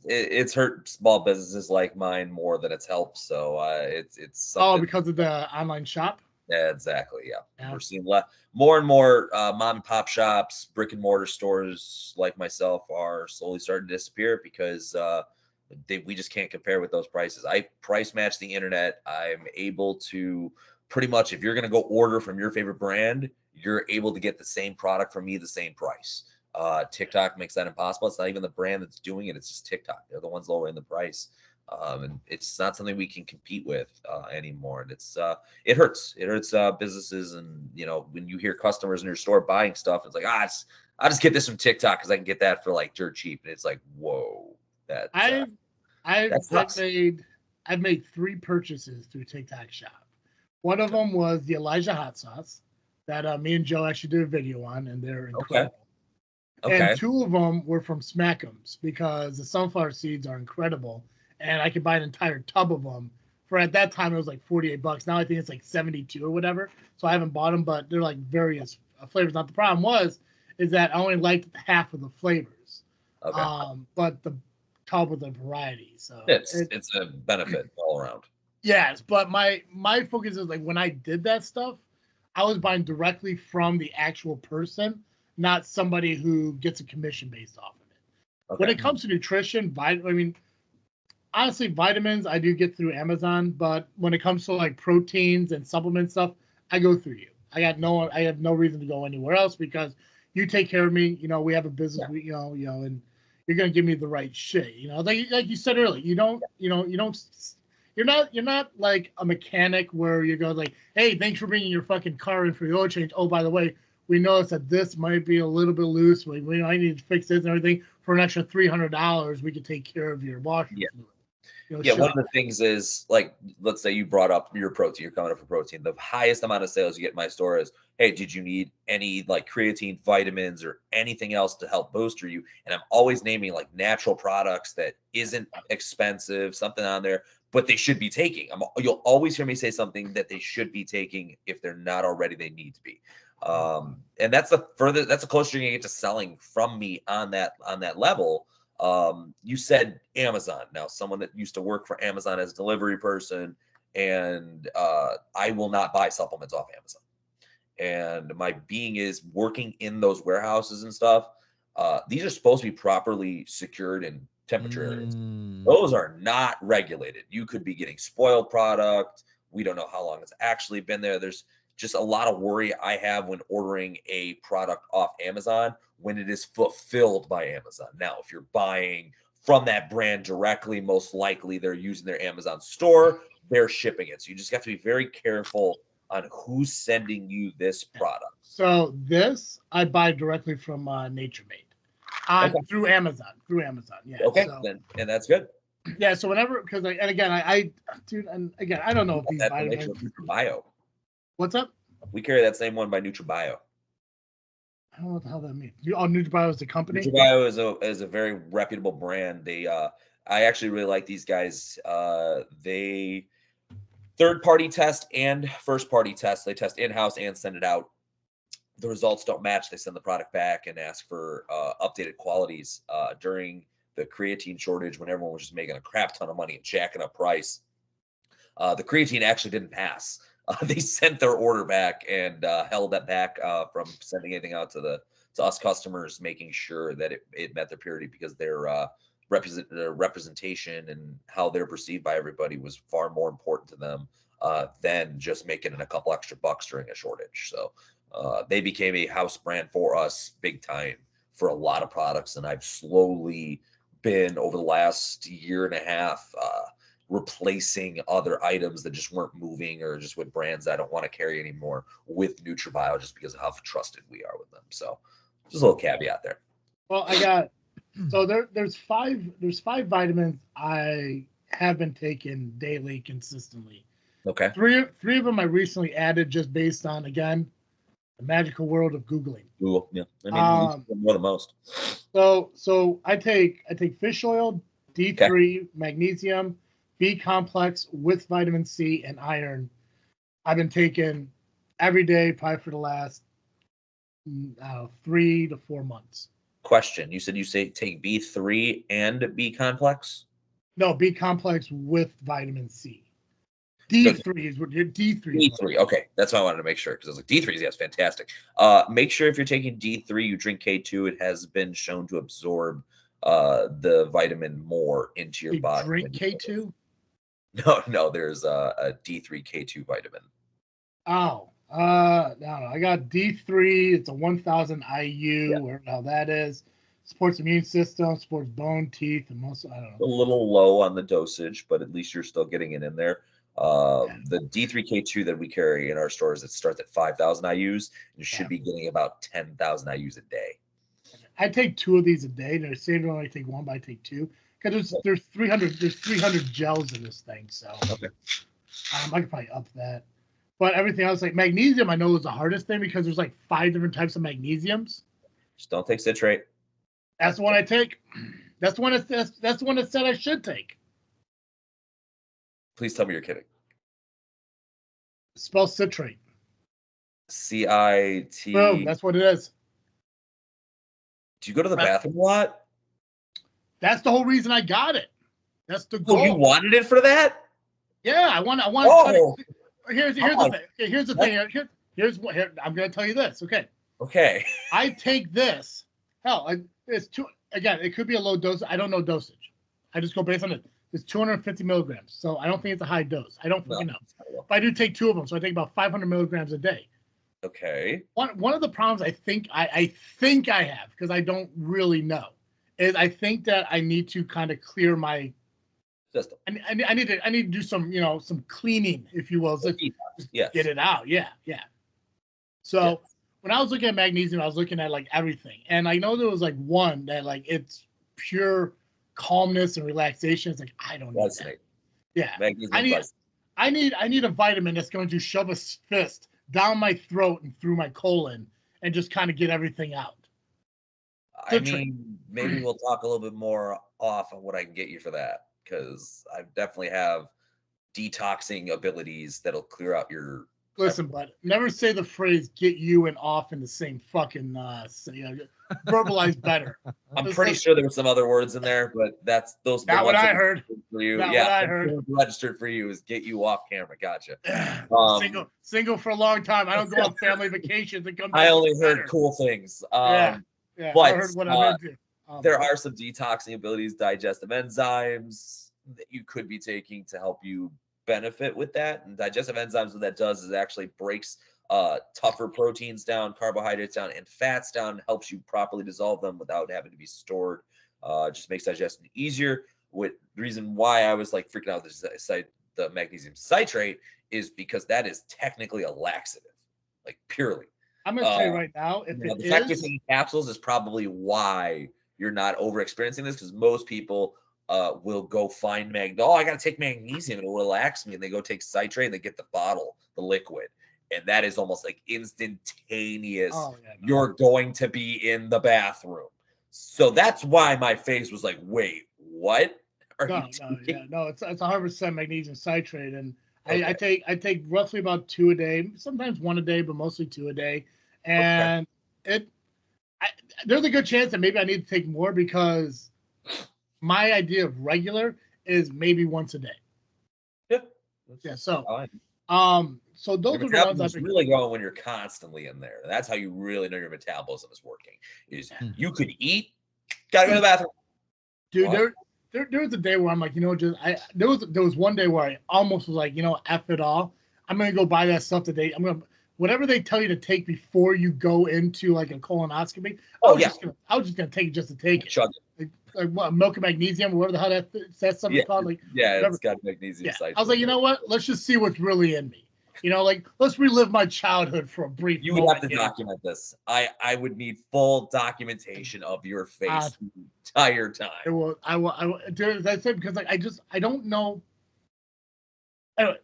[SPEAKER 3] It's hurt small businesses like mine more than it's helped. So it's something.
[SPEAKER 1] Because of the online shop.
[SPEAKER 3] Yeah, exactly. Yeah. We're seeing more and more mom and pop shops, brick and mortar stores like myself are slowly starting to disappear because we just can't compare with those prices. I price match the internet. I'm able to pretty much, if you're going to go order from your favorite brand, you're able to get the same product from me the same price. TikTok makes that impossible. It's not even the brand that's doing it. It's just TikTok. They're the ones lowering the price. And it's not something we can compete with anymore. And it hurts. It hurts businesses. And when you hear customers in your store buying stuff, it's like, I'll just get this from TikTok because I can get that for like dirt cheap. And it's like, whoa,
[SPEAKER 1] I've made 3 purchases through TikTok Shop. One of them was the Elijah hot sauce that me and Joe actually did a video on, and they're incredible. Okay. And 2 of them were from Smack'ems because the sunflower seeds are incredible. And I could buy an entire tub of them for, at that time, it was like $48. Now I think it's like 72 or whatever. So I haven't bought them, but they're like various flavors. Now the problem is that I only liked half of the flavors. Okay. But the tub with the variety. So
[SPEAKER 3] it's a benefit all around.
[SPEAKER 1] Yes, but my focus is like when I did that stuff, I was buying directly from the actual person, not somebody who gets a commission based off of it. Okay. When it comes to nutrition, honestly, vitamins I do get through Amazon, but when it comes to like proteins and supplement stuff, I go through you. I have no reason to go anywhere else because you take care of me. We have a business. Yeah. And you're gonna give me the right shit. Like you said earlier, you're not like a mechanic where you go like, hey, thanks for bringing your fucking car in for the oil change. Oh, by the way, we noticed that this might be a little bit loose. I need to fix this and everything. For an extra $300, we could take care of your washer.
[SPEAKER 3] Yeah. One of the things is, like, let's say you brought up your protein, you're coming up for protein. The highest amount of sales you get in my store is, hey, did you need any like creatine, vitamins, or anything else to help booster you? And I'm always naming like natural products that isn't expensive, something on there, but they should be taking. You'll always hear me say something that they should be taking. If they're not already, they need to be. And that's the closer you're gonna get to selling from me on that level. You said Amazon. Now, someone that used to work for Amazon as a delivery person, and I will not buy supplements off Amazon. And my being is working in those warehouses and stuff. These are supposed to be properly secured in temperature areas. Those are not regulated. You could be getting spoiled product. We don't know how long it's actually been there. There's just a lot of worry I have when ordering a product off Amazon when it is fulfilled by Amazon. Now, if you're buying from that brand directly, most likely they're using their Amazon store, they're shipping it. So you just have to be very careful on who's sending you this product.
[SPEAKER 1] So this I buy directly from Nature Made through Amazon. Yeah.
[SPEAKER 3] Okay. And that's good.
[SPEAKER 1] Yeah. So whenever, because I don't know if these vitamins
[SPEAKER 3] bio.
[SPEAKER 1] What's up?
[SPEAKER 3] We carry that same one by NutriBio.
[SPEAKER 1] I don't know what the hell that means. NutriBio is the company?
[SPEAKER 3] NutriBio is a very reputable brand. They I actually really like these guys. They third-party test and first-party test. They test in-house and send it out. The results don't match. They send the product back and ask for updated qualities. During the creatine shortage, when everyone was just making a crap ton of money and jacking up price, the creatine actually didn't pass. They sent their order back and held that back from sending anything out to us customers, making sure that it met their purity, because their representation and how they're perceived by everybody was far more important to them than just making it a couple extra bucks during a shortage. So they became a house brand for us big time for a lot of products. And I've slowly been, over the last year and a half, replacing other items that just weren't moving, or just with brands I don't want to carry anymore, with NutriBio, just because of how trusted we are with them. So just a little caveat there.
[SPEAKER 1] Well, I got so there's five vitamins I have been taking daily consistently.
[SPEAKER 3] Okay.
[SPEAKER 1] Three of them I recently added, just based on, again, the magical world of Googling.
[SPEAKER 3] Google, yeah. I mean, more than most.
[SPEAKER 1] So I take fish oil, D3, magnesium, B complex with vitamin C and iron. I've been taking every day probably for the last 3 to 4 months.
[SPEAKER 3] Question: you said you take B3 and B complex?
[SPEAKER 1] No, B complex with vitamin C. D3 is what your D3.
[SPEAKER 3] D3. Okay, that's what I wanted to make sure, because I was like, D3 is fantastic. Make sure if you're taking D3, you drink K2. It has been shown to absorb the vitamin more into your body.
[SPEAKER 1] Drink K2?
[SPEAKER 3] No, there's a D3 K2 vitamin.
[SPEAKER 1] Oh, no, I got D3. It's a 1,000 IU, whatever the hell that is. Supports immune system, supports bone, teeth, and most. I don't know.
[SPEAKER 3] A little low on the dosage, but at least you're still getting it in there. The D3K2 that we carry in our stores, it starts at 5,000 IUs. You should be getting about 10,000 IUs a day.
[SPEAKER 1] I take 2 of these a day. They're saying to only take 1, but I take 2, because there's 300 gels in this thing. So I could probably up that. But everything else, like magnesium, I know is the hardest thing, because there's like 5 different types of magnesiums.
[SPEAKER 3] Just don't take citrate.
[SPEAKER 1] That's the one I take. That's the one it said I should take.
[SPEAKER 3] Please tell me you're kidding.
[SPEAKER 1] Spell citrate.
[SPEAKER 3] CIT.
[SPEAKER 1] Boom. That's what it is.
[SPEAKER 3] Do you go to the bathroom a lot?
[SPEAKER 1] That's the whole reason I got it. That's the goal.
[SPEAKER 3] Oh, you wanted it for that?
[SPEAKER 1] Yeah, I want.
[SPEAKER 3] Oh.
[SPEAKER 1] Here's the thing. Here's the thing. Here, I'm going to tell you this. Okay. I take this. Hell, it's two. Again, it could be a low dose. I don't know dosage. I just go based on it. It's 250 milligrams, so I don't think it's a high dose. I don't fucking know. But I do take 2 of them, so I take about 500 milligrams a day.
[SPEAKER 3] Okay.
[SPEAKER 1] One of the problems I think I have, because I don't really know, is I think that I need to kind of clear my system. I need to do some some cleaning, if you will, just get it out. Yeah. So when I was looking at magnesium, I was looking at like everything, and I know there was like one that like it's pure calmness and relaxation. It's like, I don't need that. Yeah, I need a vitamin that's going to shove a fist down my throat and through my colon and just kind of get everything out.
[SPEAKER 3] I mean, maybe we'll talk a little bit more off on what I can get you for that, because I definitely have detoxing abilities that'll clear out your.
[SPEAKER 1] Listen, bud, never say the phrase "get you and off" in the same fucking. Verbalize better.
[SPEAKER 3] I'm pretty sure there were some other words in there, but that's those.
[SPEAKER 1] Not what I heard.
[SPEAKER 3] For you,
[SPEAKER 1] what I heard.
[SPEAKER 3] Registered for you is "get you off camera." Gotcha.
[SPEAKER 1] Single for a long time. I don't go on family vacations and come back.
[SPEAKER 3] I only heard cool things.
[SPEAKER 1] Yeah,
[SPEAKER 3] but
[SPEAKER 1] I heard what I'm into.
[SPEAKER 3] There are some detoxing abilities, digestive enzymes that you could be taking to help you benefit with that. And digestive enzymes, what that does is it actually breaks tougher proteins down, carbohydrates down, and fats down, helps you properly dissolve them without having to be stored. Just makes digestion easier. The reason why I was like freaking out with the magnesium citrate is because that is technically a laxative, like purely.
[SPEAKER 1] I'm gonna say right now,
[SPEAKER 3] the fact you're taking capsules is probably why you're not over experiencing this, because most people will go find I gotta take magnesium, it'll relax me, and they go take citrate and they get the bottle, the liquid. and that is almost like instantaneous.
[SPEAKER 1] Oh, yeah, no.
[SPEAKER 3] You're going to be in the bathroom. So that's why my face was like, wait, what?
[SPEAKER 1] No, it's 100% magnesium citrate, and
[SPEAKER 3] Okay.
[SPEAKER 1] I take roughly about 2 a day, sometimes 1 a day, but mostly 2 a day, and there's a good chance that maybe I need to take more because my idea of regular is maybe once a day.
[SPEAKER 3] Yeah.
[SPEAKER 1] So so
[SPEAKER 3] Your
[SPEAKER 1] those are the ones I've
[SPEAKER 3] metabolism's
[SPEAKER 1] been.
[SPEAKER 3] really going when you're constantly in there. That's how you really know your metabolism is working. Is you could eat, gotta go to the bathroom.
[SPEAKER 1] Dude, there was a day where I'm like, there was one day where I almost was like, F it all. I'm gonna go buy that stuff today. Whatever they tell you to take before you go into like a colonoscopy. I was just gonna take it just to take it.
[SPEAKER 3] Chug it.
[SPEAKER 1] Like what, milk and magnesium, or whatever the hell that stuff is called. Like
[SPEAKER 3] it's got magnesium citrate.
[SPEAKER 1] I was like, you know what? Let's just see what's really in me. Like let's relive my childhood for a brief
[SPEAKER 3] You
[SPEAKER 1] moment.
[SPEAKER 3] would have to document this. I would need full documentation of your face the entire time.
[SPEAKER 1] I will do it, as I said, because like I don't know. Anyway,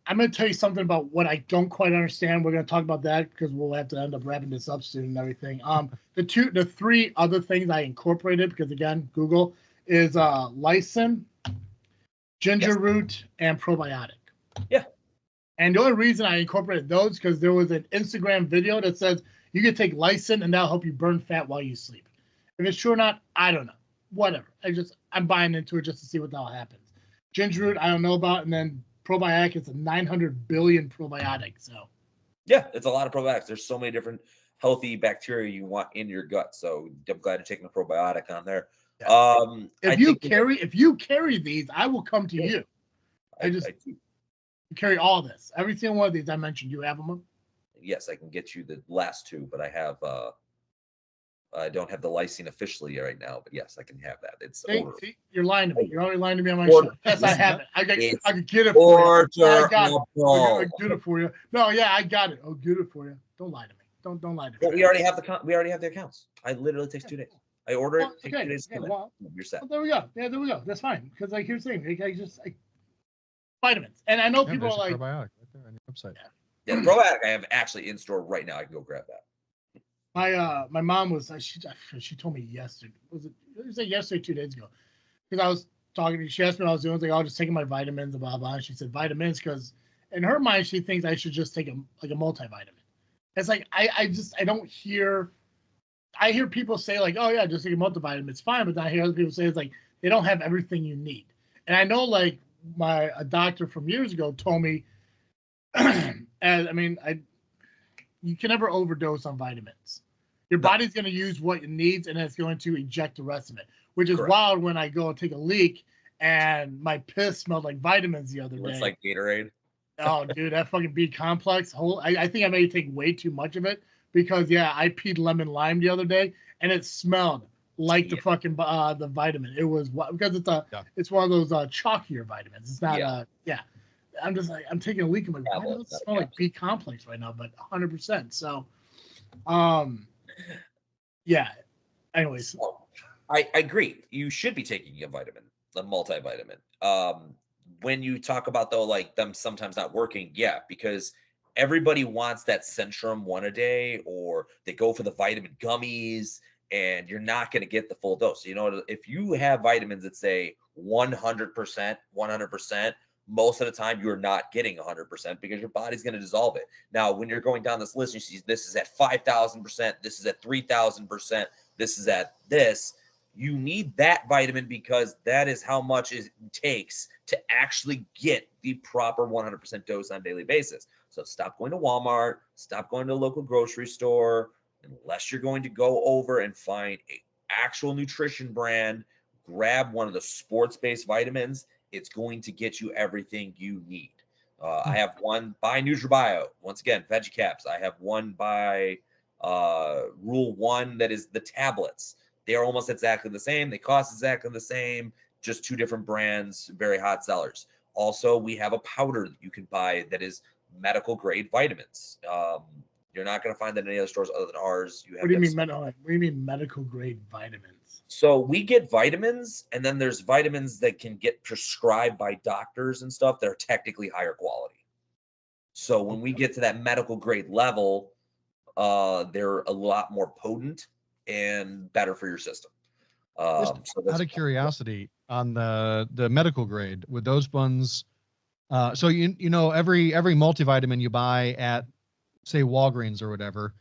[SPEAKER 1] I'm going to tell you something about what I don't quite understand. We're going to talk about that because we'll have to end up wrapping this up soon and everything. The three other things I incorporated, because again, Google, is lysine, ginger root, and probiotic.
[SPEAKER 3] Yeah.
[SPEAKER 1] And the only reason I incorporated those because there was an Instagram video that says you can take lysine and that'll help you burn fat while you sleep. If it's true or not, I don't know. Whatever. I'm buying into it just to see what the hell happens. Ginger root, I don't know about, and then probiotic is a 900 billion probiotic. So
[SPEAKER 3] yeah, it's a lot of probiotics. There's so many different healthy bacteria you want in your gut. So I'm glad you're taking a probiotic on there. Yeah.
[SPEAKER 1] If you carry these, I will come to you. I do. Carry all this. Every single one of these I mentioned. You have them?
[SPEAKER 3] Yes, I can get you the last two, but I don't have the lysine officially right now, but yes, I can have that. It's
[SPEAKER 1] see, you're lying to me. You're only lying to me on my show. Yes, I have it. I can get it
[SPEAKER 3] for
[SPEAKER 1] you.
[SPEAKER 3] I
[SPEAKER 1] got it. I get it for you. No, yeah, I got it. I'll get it for you. Don't lie to me. Don't lie to me.
[SPEAKER 3] Well, we already have the accounts. I literally takes 2 days. I order it. Takes 2 days. You're set.
[SPEAKER 1] Well, there we go. Yeah, there we go. That's fine. Because like here's the thing. Vitamins, and I know people are like
[SPEAKER 2] probiotic right there on your website.
[SPEAKER 3] Yeah, the probiotic I have actually in store right now. I can go grab that.
[SPEAKER 1] My mom was she told me yesterday. Was it yesterday, 2 days ago? Because I was talking to her. She asked me what I was doing. I was like, I'll just taking my vitamins and blah blah. And she said vitamins because in her mind she thinks I should just take a multivitamin. It's like I don't hear. I hear people say like, oh yeah, just take a multivitamin, it's fine. But then I hear other people say it's like they don't have everything you need. And I know like a doctor from years ago told me, and you can never overdose on vitamins. Your body's going to use what it needs, and it's going to eject the rest of it. Which is wild when I go and take a leak, and my piss smelled like vitamins the other day.
[SPEAKER 3] It's like Gatorade.
[SPEAKER 1] Oh, dude, that fucking B complex. I think I may take way too much of it because I peed lemon lime the other day, and it smelled like the fucking the vitamin. It was because it's one of those chalkier vitamins. It's not I'm just like I'm taking a leak. I'm like, why does it smell like B complex right now? But 100%. So, Anyways,
[SPEAKER 3] I agree. You should be taking a multivitamin. When you talk about though, like them sometimes not working, because everybody wants that Centrum one a day, or they go for the vitamin gummies, and you're not going to get the full dose. If you have vitamins that say 100%, most of the time you're not getting 100% because your body's going to dissolve it. Now, when you're going down this list, you see this is at 5,000%, this is at 3,000%, this is at this. You need that vitamin because that is how much it takes to actually get the proper 100% dose on a daily basis. So stop going to Walmart, stop going to a local grocery store, unless you're going to go over and find an actual nutrition brand, grab one of the sports-based vitamins. It's going to get you everything you need. I have one by NutriBio. Once again, Veggie Caps. I have one by Rule 1 that is the tablets. They are almost exactly the same. They cost exactly the same, just 2 different brands, very hot sellers. Also, we have a powder that you can buy that is medical grade vitamins. You're not going to find that in any other stores other than ours.
[SPEAKER 1] What do you mean medical grade vitamins?
[SPEAKER 3] So we get vitamins, and then there's vitamins that can get prescribed by doctors and stuff that are technically higher quality. So when we get to that medical grade level, they're a lot more potent and better for your system.
[SPEAKER 2] Just out of curiosity, on the medical grade, with those ones, so you know every multivitamin you buy at, say, Walgreens or whatever,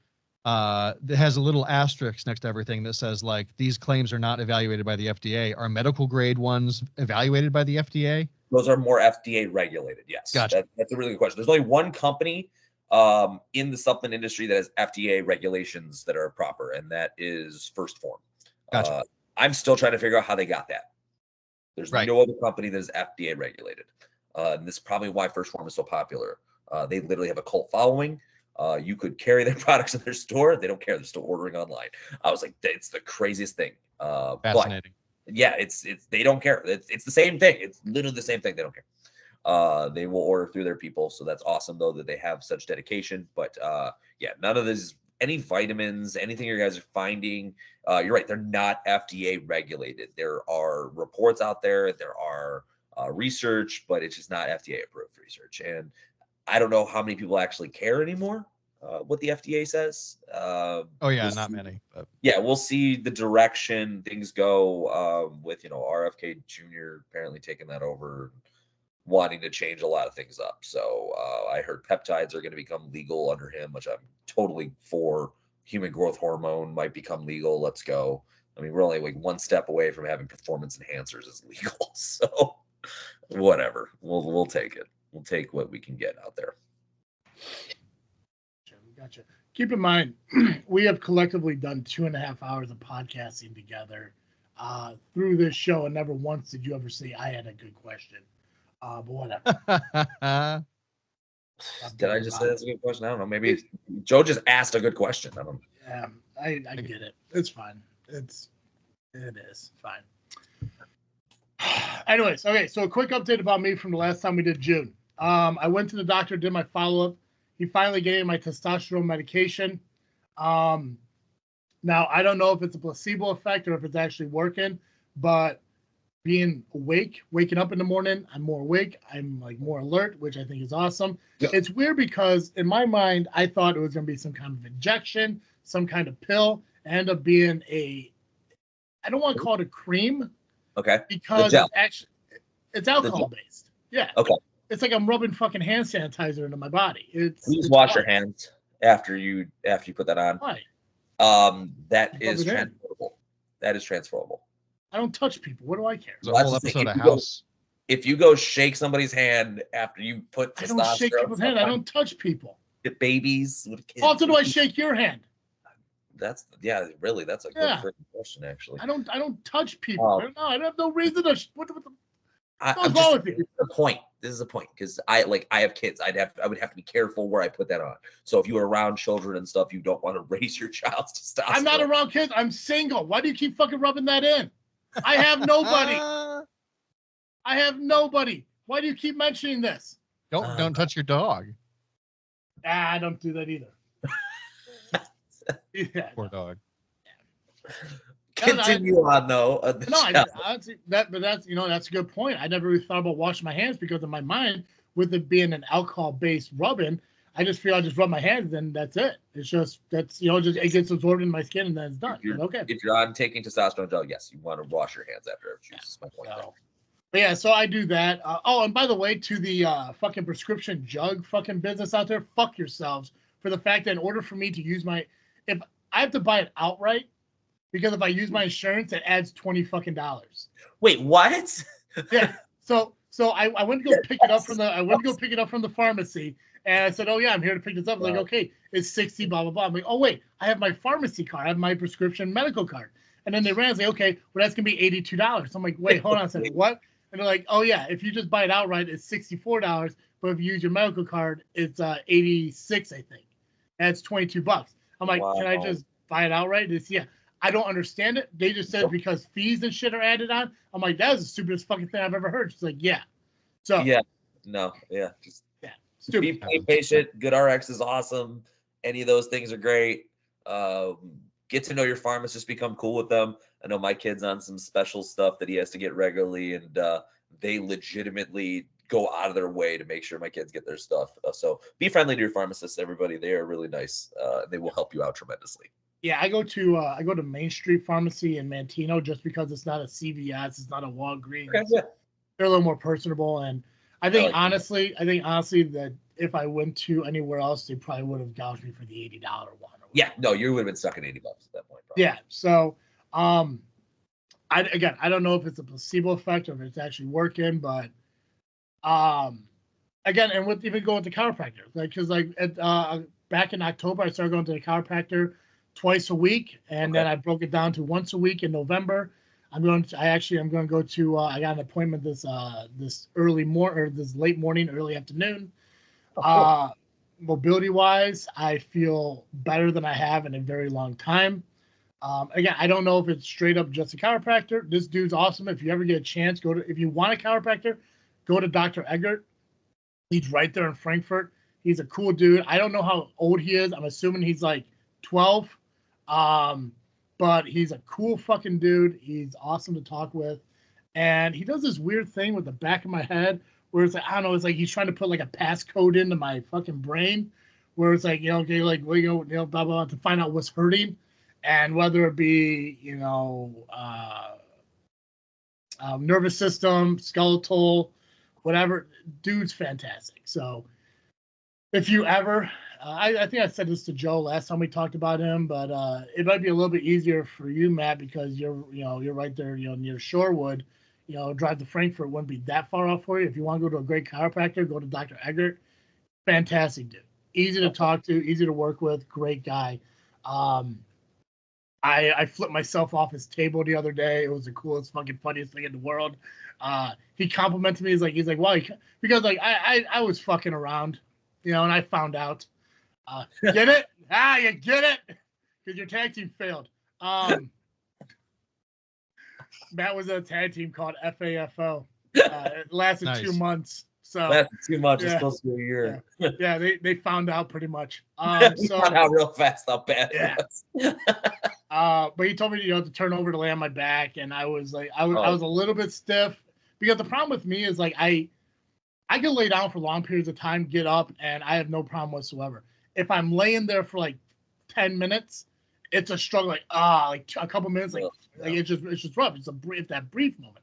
[SPEAKER 2] that has a little asterisk next to everything that says like these claims are not evaluated by the FDA. Are medical grade ones evaluated by the FDA?
[SPEAKER 3] Those are more FDA regulated. Yes,
[SPEAKER 2] Gotcha.
[SPEAKER 3] That's a really good question. There's only one company in the supplement industry that has FDA regulations that are proper, and that is First Form.
[SPEAKER 2] Gotcha.
[SPEAKER 3] I'm still trying to figure out how they got that. There's
[SPEAKER 2] Right.
[SPEAKER 3] no other company that is FDA regulated. And this is probably why First Form is so popular. They literally have a cult following. You could carry their products in their store. They don't care. They're still ordering online. I was like, it's the craziest thing.
[SPEAKER 2] Fascinating.
[SPEAKER 3] But yeah, it's they don't care. It's the same thing. It's literally the same thing. They don't care. They will order through their people. So that's awesome, though, that they have such dedication. But yeah, none of this, any vitamins, anything you guys are finding, you're right. They're not FDA regulated. There are reports out there. There are research, but it's just not FDA approved research. And I don't know how many people actually care anymore what the FDA says.
[SPEAKER 2] Oh yeah,
[SPEAKER 3] we'll
[SPEAKER 2] not
[SPEAKER 3] see.
[SPEAKER 2] many. But.
[SPEAKER 3] Yeah, we'll see the direction things go with, RFK Jr. apparently taking that over, wanting to change a lot of things up. So I heard peptides are going to become legal under him, which I'm totally for. Human growth hormone might become legal. Let's go. I mean, we're only like one step away from having performance enhancers as legal. So whatever, we'll take it. We'll take what we can get out there.
[SPEAKER 1] Gotcha. Keep in mind, we have collectively done 2.5 hours of podcasting together through this show, and never once did you ever say I had a good question. But whatever.
[SPEAKER 3] Did I just say that's a good question? I don't know. Maybe Joe just asked a good question. I don't know.
[SPEAKER 1] Yeah, I get it. It's fine. It is fine. Anyways, okay, so a quick update about me from the last time we did June. I went to the doctor, did my follow-up. He finally gave me my testosterone medication. Now, I don't know if it's a placebo effect or if it's actually working, but being waking up in the morning, I'm more awake. I'm like more alert, which I think is awesome. Yeah. It's weird because in my mind, I thought it was going to be some kind of injection, some kind of pill. It ended up being I don't want to call it a cream.
[SPEAKER 3] Okay.
[SPEAKER 1] Because it's alcohol based. Yeah.
[SPEAKER 3] Okay.
[SPEAKER 1] It's like I'm rubbing fucking hand sanitizer into my body.
[SPEAKER 3] Please wash your hands after you put that on.
[SPEAKER 1] Why?
[SPEAKER 3] That is transferable. That is transferable.
[SPEAKER 1] I don't touch people. What do I care?
[SPEAKER 2] There's a whole episode of House.
[SPEAKER 3] If you go shake somebody's hand after you put testosterone,
[SPEAKER 1] I don't shake people's hand. I don't touch people.
[SPEAKER 3] Babies with kids.
[SPEAKER 1] How often do I shake your hand?
[SPEAKER 3] That's really that's a good freaking question actually.
[SPEAKER 1] I don't touch people. I have no reason to. What's
[SPEAKER 3] wrong with you? This is the point because I have kids. I would have to be careful where I put that on. So if you are around children and stuff, you don't want to raise your child's testosterone.
[SPEAKER 1] I'm not around kids. I'm single. Why do you keep fucking rubbing that in? I have nobody. I have nobody. Why do you keep mentioning this?
[SPEAKER 2] Don't touch your dog.
[SPEAKER 1] I don't do that either.
[SPEAKER 2] Yeah, poor dog.
[SPEAKER 3] Continue on though.
[SPEAKER 1] That's a good point. I never really thought about washing my hands because in my mind, with it being an alcohol-based rubbing, I just feel I just rub my hands and that's it. It's just it gets absorbed in my skin and then it's done.
[SPEAKER 3] If you're on taking testosterone gel, yes, you want to wash your hands after every use. Is my point.
[SPEAKER 1] But yeah, so I do that. And by the way, to the fucking prescription jug fucking business out there, fuck yourselves for the fact that in order for me to use if I have to buy it outright, because if I use my insurance, it adds $20 fucking.
[SPEAKER 3] Wait, what?
[SPEAKER 1] Yeah. So I went to go pick it up from the pharmacy, and I said, "Oh yeah, I'm here to pick this up." Like, okay, it's 60, blah blah blah. I'm like, "Oh wait, I have my pharmacy card, I have my prescription medical card." And then they ran, like, "Okay, well that's gonna be $82." I'm like, "Wait, hold on a second, what?" And they're like, "Oh yeah, if you just buy it outright, it's $64, but if you use your medical card, it's 86, I think. That's $22." I'm like, "Can I just buy it outright?" It's I don't understand it. They just said because fees and shit are added on. I'm like, that is the stupidest fucking thing I've ever heard. She's like, yeah. So
[SPEAKER 3] just
[SPEAKER 1] stupid.
[SPEAKER 3] Be patient. Good RX is awesome. Any of those things are great. Get to know your pharmacist, become cool with them. I know my kid's on some special stuff that he has to get regularly, and they legitimately go out of their way to make sure my kids get their stuff. So be friendly to your pharmacists, everybody. They are really nice. They will help you out tremendously.
[SPEAKER 1] Yeah, I go to Main Street Pharmacy in Mantino just because it's not a CVS, it's not a Walgreens.
[SPEAKER 3] Okay, yeah.
[SPEAKER 1] They're a little more personable, and I think honestly that if I went to anywhere else, they probably would have gouged me for the $80 one.
[SPEAKER 3] Yeah, no, you would have been stuck at $80 at that point.
[SPEAKER 1] Probably. Yeah, so I don't know if it's a placebo effect or if it's actually working, but again, and with even going to chiropractor, because back in October I started going to the chiropractor twice a week, and then I broke it down to once a week in November. I'm going to go to I got an appointment this late morning, early afternoon. Mobility wise, I feel better than I have in a very long time. Again, I don't know if it's straight up just a chiropractor. This dude's awesome. If you ever get a chance, if you want a chiropractor, go to Dr. Eggert. He's right there in Frankfurt. He's a cool dude. I don't know how old he is. I'm assuming he's like 12. But he's a cool fucking dude. He's awesome to talk with. And he does this weird thing with the back of my head where it's like, I don't know, it's like he's trying to put like a passcode into my fucking brain where it's like, okay, like, blah, blah, blah, to find out what's hurting. And whether it be, nervous system, skeletal, whatever, dude's fantastic. So if you ever, I think I said this to Joe last time we talked about him, but it might be a little bit easier for you, Matt, because you're right there, near Shorewood. Drive to Frankfurt wouldn't be that far off for you. If you want to go to a great chiropractor, go to Dr. Eggert. Fantastic dude, easy to talk to, easy to work with, great guy. I flipped myself off his table the other day. It was the coolest, fucking funniest thing in the world. He complimented me. He's like, well, because like I was fucking around, and I found out. Get it? You get it? Because your tag team failed. Matt was in a tag team called FAFO. It lasted 2 months. So
[SPEAKER 3] lasted 2 months. It's supposed to be a year.
[SPEAKER 1] Yeah, they found out pretty much.
[SPEAKER 3] So found out real fast how bad it was.
[SPEAKER 1] But he told me to turn over to lay on my back, and I was like, I was a little bit stiff because the problem with me is like I can lay down for long periods of time, get up, and I have no problem whatsoever. If I'm laying there for like 10 minutes, it's a struggle. Like a couple minutes, it's just rough. It's that brief moment.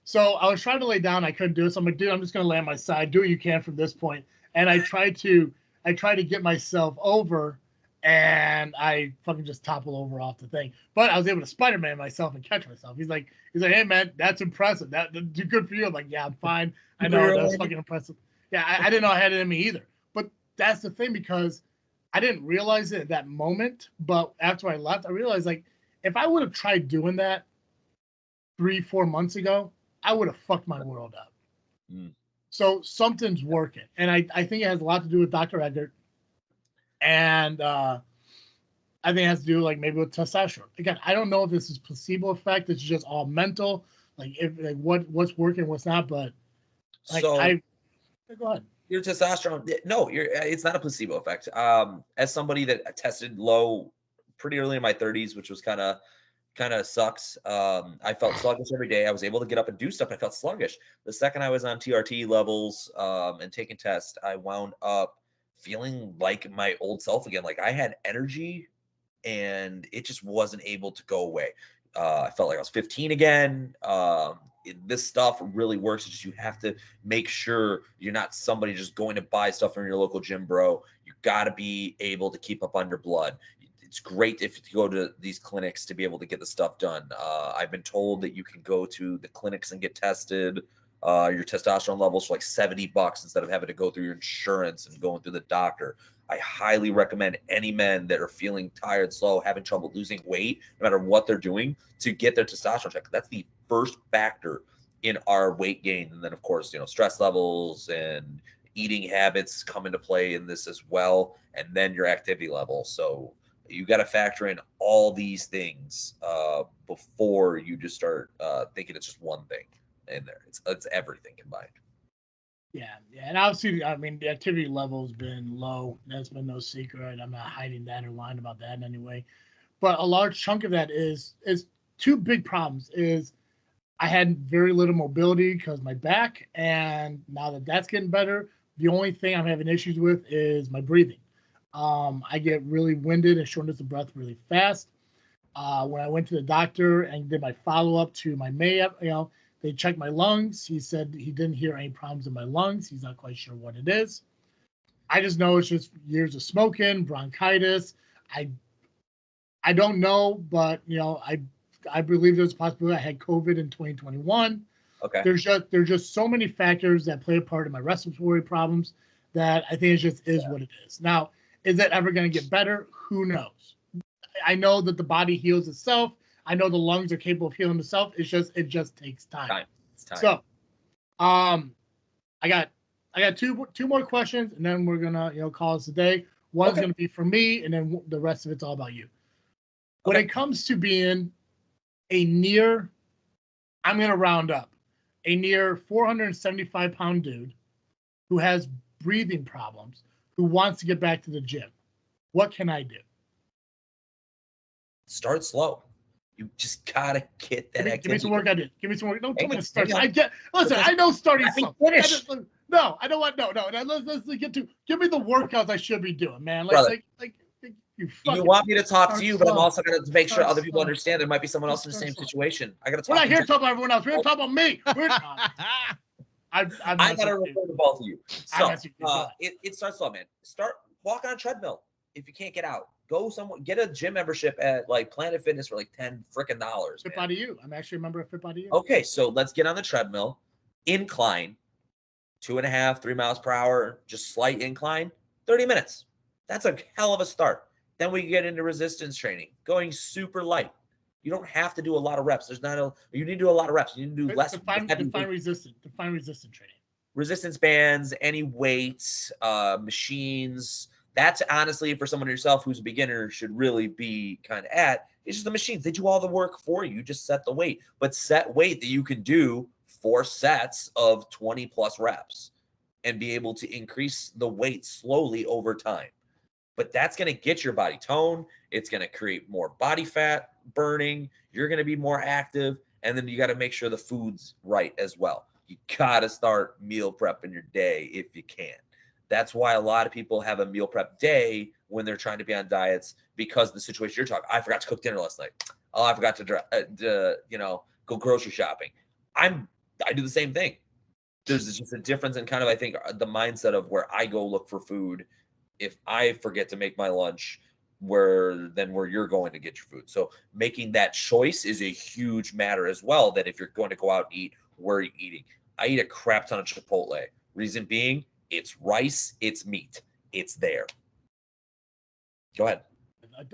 [SPEAKER 1] So I was trying to lay down, I couldn't do it. So I'm like, dude, I'm just gonna lay on my side. Do what you can from this point. And I tried to get myself over, and I fucking just topple over off the thing. But I was able to Spider-Man myself and catch myself. He's like, hey man, that's impressive. That's good for you. I'm like, yeah, I'm fine. I know that's fucking impressive. Yeah, I didn't know I had it in me either. But that's the thing, because I didn't realize it at that moment. But after I left, I realized like if I would have tried doing that 3-4 months ago, I would have fucked my world up. So something's working. And I think it has a lot to do with Dr. Eggert. And I think it has to do like maybe with testosterone. Again, I don't know if this is placebo effect. It's just all mental. Like what's working, what's not. But like go ahead.
[SPEAKER 3] Your testosterone, no, it's not a placebo effect. As somebody that tested low pretty early in my 30s, which was kind of sucks. I felt sluggish every day. I was able to get up and do stuff. I felt sluggish. The second I was on TRT levels and taking tests, I wound up feeling like my old self again. Like I had energy and it just wasn't able to go away. I felt like I was 15 again. This stuff really works. It's just you have to make sure you're not somebody just going to buy stuff from your local gym, bro. You got to be able to keep up on your blood. It's great if you go to these clinics to be able to get the stuff done. I've been told that you can go to the clinics and get tested, your testosterone levels for like $70 instead of having to go through your insurance and going through the doctor. I highly recommend any men that are feeling tired, slow, having trouble losing weight, no matter what they're doing, to get their testosterone checked. That's the first factor in our weight gain. And then, of course, stress levels and eating habits come into play in this as well. And then your activity level. So you got to factor in all these things before you just start thinking it's just one thing in there. It's everything combined.
[SPEAKER 1] Yeah, and obviously, I mean, the activity level's been low. That's been no secret. I'm not hiding that or lying about that in any way. But a large chunk of that is two big problems. Is I had very little mobility because of my back, and now that that's getting better, the only thing I'm having issues with is my breathing. I get really winded and shortness of breath really fast. When I went to the doctor and did my follow-up to my May, they checked my lungs. He said he didn't hear any problems in my lungs. He's not quite sure what it is. I just know it's just years of smoking, bronchitis. I don't know, but I believe there's a possibility I had COVID in 2021.
[SPEAKER 3] Okay.
[SPEAKER 1] There's just so many factors that play a part in my respiratory problems that I think it just is what it is. Now, is it ever going to get better? Who knows? I know that the body heals itself. I know the lungs are capable of healing itself. It just takes time.
[SPEAKER 3] It's time.
[SPEAKER 1] So, I got two more questions, and then we're gonna call this a day. One's gonna be for me, and then the rest of it's all about you. When it comes to being a near, I'm gonna round up, a near 475-pound dude who has breathing problems, who wants to get back to the gym, what can I do?
[SPEAKER 3] Start slow. You just gotta get that activity.
[SPEAKER 1] Give me some work. I did. Give me some work. Don't tell me to start.
[SPEAKER 3] Listen,
[SPEAKER 1] I know starting slow.
[SPEAKER 3] Finish.
[SPEAKER 1] No, I don't want. No. Let's get to. Give me the workouts I should be doing, man.
[SPEAKER 3] You want me to talk to you, but I'm also going to make sure other people understand there might be someone else in the same situation. I got to talk.
[SPEAKER 1] We're not here to talk about everyone else. We're here to talk about me.
[SPEAKER 3] I got to refer to both of you. So it starts slow, man. Walk on a treadmill if you can't get out. Go somewhere. Get a gym membership at like Planet Fitness for like $10 freaking.
[SPEAKER 1] Fit Body U. I'm actually a member of Fit Body U.
[SPEAKER 3] Okay, so let's get on the treadmill, incline, 2.5, 3 miles per hour, just slight incline, 30 minutes. That's a hell of a start. Then we get into resistance training, going super light. You don't have to do a lot of reps. You need to do a lot of reps. You need to do less.
[SPEAKER 1] Define resistance training.
[SPEAKER 3] Resistance bands, any weights, machines. That's honestly for someone yourself who's a beginner should really be kind of at. It's just the machines. They do all the work for you. You just set the weight, but set weight that you can do 4 sets of 20 plus reps and be able to increase the weight slowly over time. But that's going to get your body tone. It's going to create more body fat burning. You're going to be more active. And then you got to make sure the food's right as well. You got to start meal prepping your day if you can. That's why a lot of people have a meal prep day when they're trying to be on diets because of the situation you're talking. I forgot to cook dinner last night. Oh, I forgot to go grocery shopping. I do the same thing. There's just a difference in kind of, I think, the mindset of where I go look for food. If I forget to make my lunch, where you're going to get your food. So making that choice is a huge matter as well, that if you're going to go out and eat, where are you eating? I eat a crap ton of Chipotle. Reason being, it's rice, it's meat. It's there. Go ahead.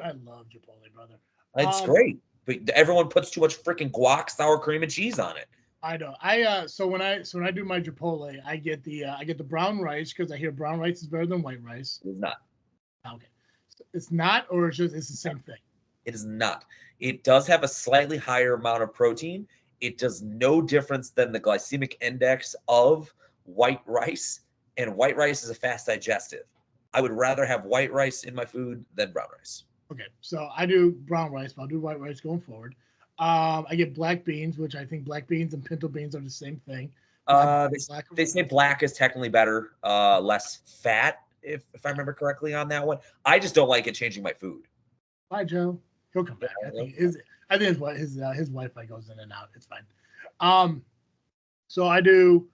[SPEAKER 1] I love Chipotle, brother.
[SPEAKER 3] It's great. But everyone puts too much freaking guac, sour cream, and cheese on it.
[SPEAKER 1] I know. So when I do my Chipotle, I get the brown rice because I hear brown rice is better than white rice.
[SPEAKER 3] It's not.
[SPEAKER 1] Okay. So it's not, or it's the same thing.
[SPEAKER 3] It is not. It does have a slightly higher amount of protein. It does no difference than the glycemic index of white rice, and white rice is a fast digestive. I would rather have white rice in my food than brown rice.
[SPEAKER 1] Okay, so I do brown rice, but I'll do white rice going forward. I get black beans, which I think black beans and pinto beans are the same thing.
[SPEAKER 3] They say black is technically better, less fat, if I remember correctly on that one. I just don't like it changing my food.
[SPEAKER 1] Bye, Joe. He'll come back. I think his wife goes in and out. It's fine. So I do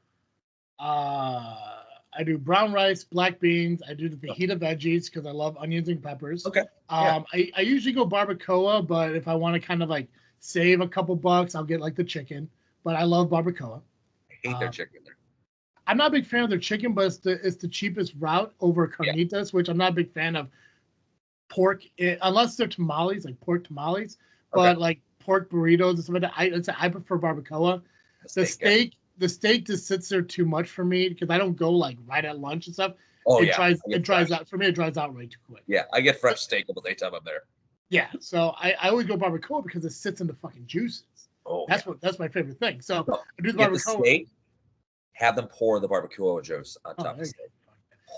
[SPEAKER 1] brown rice, black beans. I do the fajita veggies because I love onions and peppers.
[SPEAKER 3] Okay.
[SPEAKER 1] I usually go barbacoa, but if I want to kind of like save a couple bucks, I'll get like the chicken. But I love barbacoa.
[SPEAKER 3] I hate their chicken there.
[SPEAKER 1] I'm not a big fan of their chicken, but it's the cheapest route over carnitas, which I'm not a big fan of pork, unless they're tamales, like pork tamales. But like pork burritos and stuff like that, I prefer barbacoa. The steak just sits there too much for me because I don't go like right at lunch and stuff. It dries out for me. It dries out way too quick.
[SPEAKER 3] Yeah, I get fresh steak all the time I'm there.
[SPEAKER 1] Yeah, so I always go barbacoa because it sits in the fucking juices.
[SPEAKER 3] Oh,
[SPEAKER 1] that's my favorite thing. So I do the
[SPEAKER 3] barbacoa.
[SPEAKER 1] The
[SPEAKER 3] steak, have them pour the barbacoa juice on top of the steak.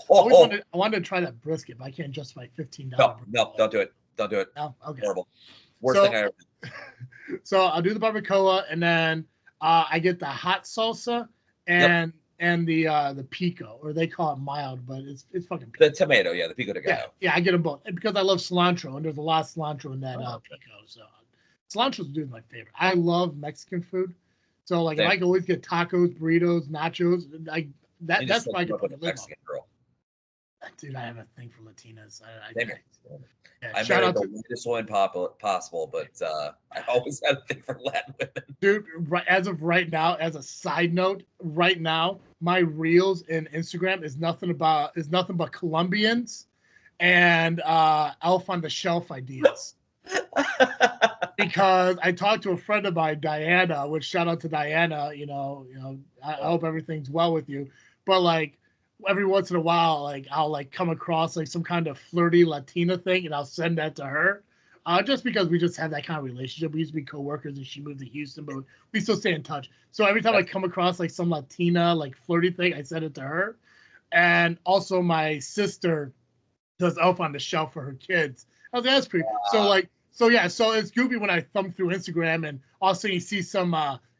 [SPEAKER 1] I wanted to try that brisket, but I can't justify $15.
[SPEAKER 3] No, don't do it. Don't do it.
[SPEAKER 1] No, okay.
[SPEAKER 3] Horrible. Worst thing I ever did.
[SPEAKER 1] So I'll do the barbacoa, and then I get the hot salsa and the pico, or they call it mild, but it's fucking pico.
[SPEAKER 3] The tomato, the pico de gallo.
[SPEAKER 1] Yeah, I get them both because I love cilantro, and there's a lot of cilantro in that pico. So cilantro's dude my favorite. I love Mexican food, so like if I can always get tacos, burritos, nachos, that's my Mexican
[SPEAKER 3] girl.
[SPEAKER 1] Dude, I have a thing for Latinas.
[SPEAKER 3] I married the lightest one possible, but I always had a thing for Latin women.
[SPEAKER 1] Dude, as of right now, as a side note, right now, my reels in Instagram is nothing but Colombians and elf on the shelf ideas. Because I talked to a friend of mine, Diana, which shout out to Diana, I hope everything's well with you. But like every once in a while, like I'll like come across like some kind of flirty Latina thing, and I'll send that to her, just because we just have that kind of relationship. We used to be coworkers, and she moved to Houston, but we still stay in touch. So every time I come across like some Latina like flirty thing, I send it to her. And also my sister does Elf on the Shelf for her kids. I was like, that's pretty. So it's goofy when I thumb through Instagram and all of a sudden you see some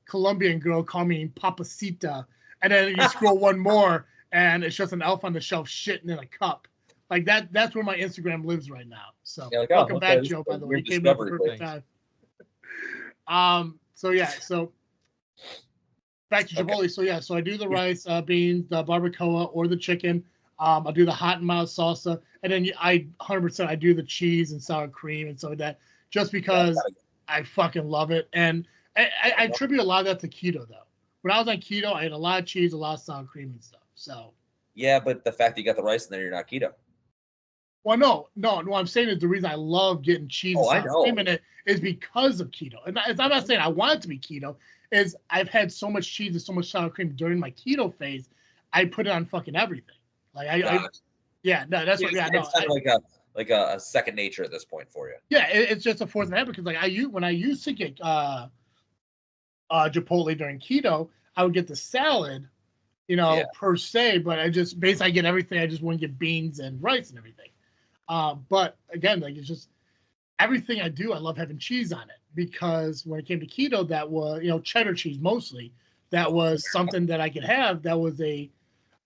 [SPEAKER 1] Colombian girl call me Papacita, and then you scroll one more, and it's just an Elf on the Shelf shitting in a cup. Like that's where my Instagram lives right now. So welcome back, Joe, by the way. You came in at the perfect time. So back to Chipotle. So I do the rice, beans, the barbacoa, or the chicken. I'll do the hot and mild salsa, and then I 100% I do the cheese and sour cream and stuff like that, just because I fucking love it. And I attribute a lot of that to keto, though. When I was on keto, I had a lot of cheese, a lot of sour cream and stuff. So
[SPEAKER 3] yeah, but the fact that you got the rice in there, you're not keto.
[SPEAKER 1] Well, no. What I'm saying is the reason I love getting cheese and sour cream in it is because of keto. And I'm not saying I want it to be keto. Is I've had so much cheese and so much sour cream during my keto phase, I put it on fucking everything. Like that's what. Yeah,
[SPEAKER 3] it's kind of like a second nature at this point for you.
[SPEAKER 1] Yeah, it's just a fourth habit because like when I used to get Chipotle during keto, I would get the salad, per se, but I get everything. I just wouldn't get beans and rice and everything. But again, like it's just everything I do, I love having cheese on it because when it came to keto, that was cheddar cheese mostly. That was something that I could have. That was a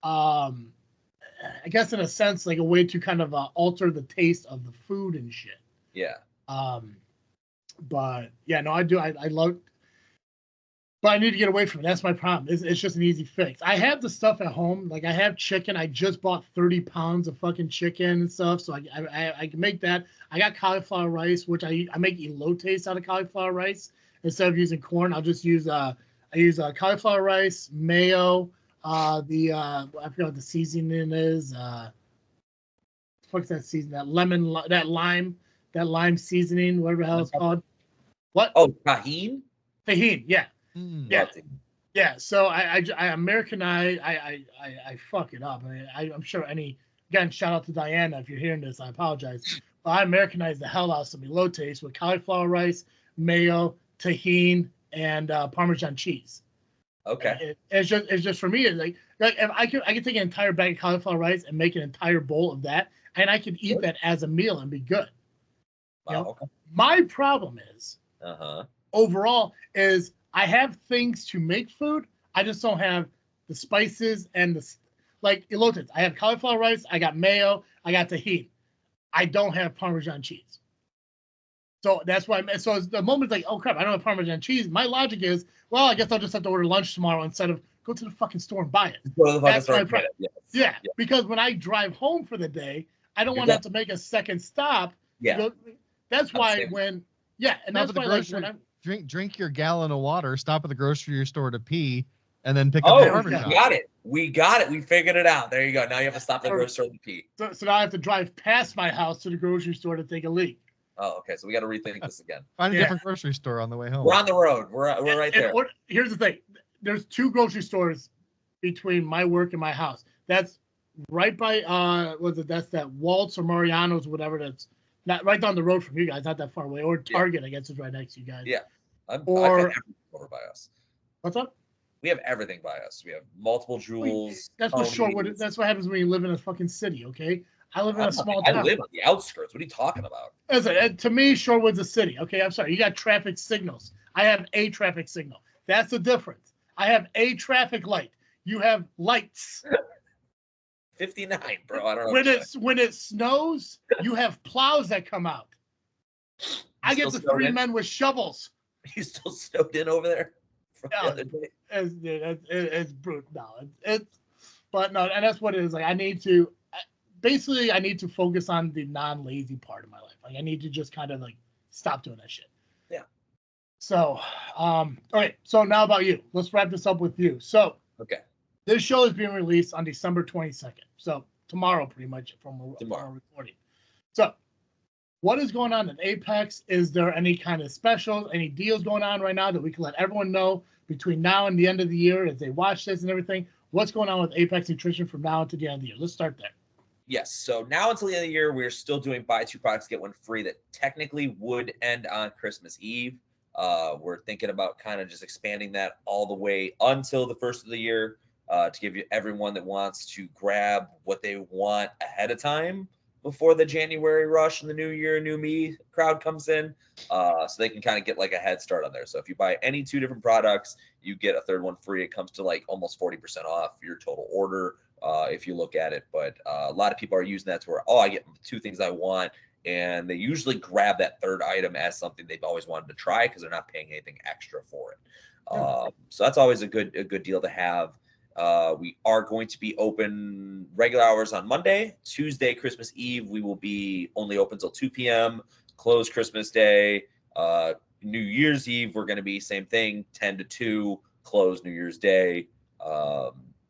[SPEAKER 1] I guess in a sense, like a way to kind of alter the taste of the food and shit.
[SPEAKER 3] Yeah.
[SPEAKER 1] But yeah, no, I do. I love, but I need to get away from it. That's my problem. It's just an easy fix. I have the stuff at home. Like I have chicken. I just bought 30 pounds of fucking chicken and stuff. So I can make that. I got cauliflower rice, which I make elotes out of cauliflower rice. Instead of using corn, I'll just use I use cauliflower rice, mayo, I forgot what the seasoning is. What's that season? That lime seasoning, whatever the hell it's called. What?
[SPEAKER 3] Oh, tahini.
[SPEAKER 1] Tahini, yeah. Yeah. So I Americanize. I fuck it up. I'm sure again, shout out to Diana if you're hearing this. I apologize. But I Americanized the hell out of some elotes with cauliflower rice, mayo, tahini, and Parmesan cheese.
[SPEAKER 3] Okay.
[SPEAKER 1] It's just for me. It's like if I could take an entire bag of cauliflower rice and make an entire bowl of that, and I could eat that as a meal and be good.
[SPEAKER 3] Wow. Okay.
[SPEAKER 1] My problem is overall is I have things to make food. I just don't have the spices and like elotes. I have cauliflower rice. I got mayo. I got tahini. I don't have Parmesan cheese. So that's why. So the moment like, oh crap, I don't have Parmesan cheese. My logic is, well, I guess I'll just have to order lunch tomorrow instead of go to the fucking store and buy it. That's my problem. Yeah, because when I drive home for the day, I don't want to have to make a second stop.
[SPEAKER 3] Yeah,
[SPEAKER 1] that's why when and that's why like when I'm
[SPEAKER 2] drink your gallon of water, stop at the grocery store to pee, and then pick up the Parmesan.
[SPEAKER 3] We got it. We figured it out. There you go. Now you have to stop at the grocery store to pee.
[SPEAKER 1] So now I have to drive past my house to the grocery store to take a leak.
[SPEAKER 3] Oh, okay. So we got to rethink this again.
[SPEAKER 2] Find a different grocery store on the way home.
[SPEAKER 3] We're on the road. We're right there.
[SPEAKER 1] Here's the thing. There's 2 grocery stores between my work and my house. That's right by that's that Waltz or Mariano's, whatever. That's not right down the road from you guys, not that far away. Or Target, I guess, is right next to you guys.
[SPEAKER 3] Yeah. I've got everything over by us.
[SPEAKER 1] What's up?
[SPEAKER 3] We have everything by us. We have multiple jewels.
[SPEAKER 1] That's what Shorewood. That's what happens when you live in a fucking city. Okay. I live in a small town.
[SPEAKER 3] I live on the outskirts. What are you talking about?
[SPEAKER 1] Listen, to me, Shorewood's a city. Okay, I'm sorry. You got traffic signals. I have a traffic signal. That's the difference. I have a traffic light. You have lights.
[SPEAKER 3] 59, bro. I don't know.
[SPEAKER 1] When it snows, you have plows that come out. I get the 3 men with shovels.
[SPEAKER 3] You still snowed in over there from the other day?
[SPEAKER 1] It's brutal. No, but no, and that's what it is. Like I need to focus on the non-lazy part of my life. Like I need to just kind of like stop doing that shit.
[SPEAKER 3] Yeah.
[SPEAKER 1] So, all right. So now about you. Let's wrap this up with you. So,
[SPEAKER 3] okay.
[SPEAKER 1] This show is being released on December 22nd. So tomorrow, pretty much from our recording. So, what is going on at Apex? Is there any kind of specials, any deals going on right now that we can let everyone know between now and the end of the year as they watch this and everything? What's going on with Apex Nutrition from now to the end of the year? Let's start there.
[SPEAKER 3] Yes. So now until the end of the year, we're still doing buy 2 products, get 1 free that technically would end on Christmas Eve. We're thinking about kind of just expanding that all the way until the first of the year to give you everyone that wants to grab what they want ahead of time before the January rush and the new year, new me crowd comes in. So they can kind of get like a head start on there. So if you buy any 2 different products, you get a 3rd one free. It comes to like almost 40% off your total order if you look at it. But a lot of people are using that to where, I get 2 things I want. And they usually grab that 3rd item as something they've always wanted to try because they're not paying anything extra for it. So that's always a good deal to have. We are going to be open regular hours on Monday. Tuesday, Christmas Eve, we will be only open till 2 p.m., close Christmas Day. New Year's Eve, we're going to be same thing, 10 to 2, close New Year's Day.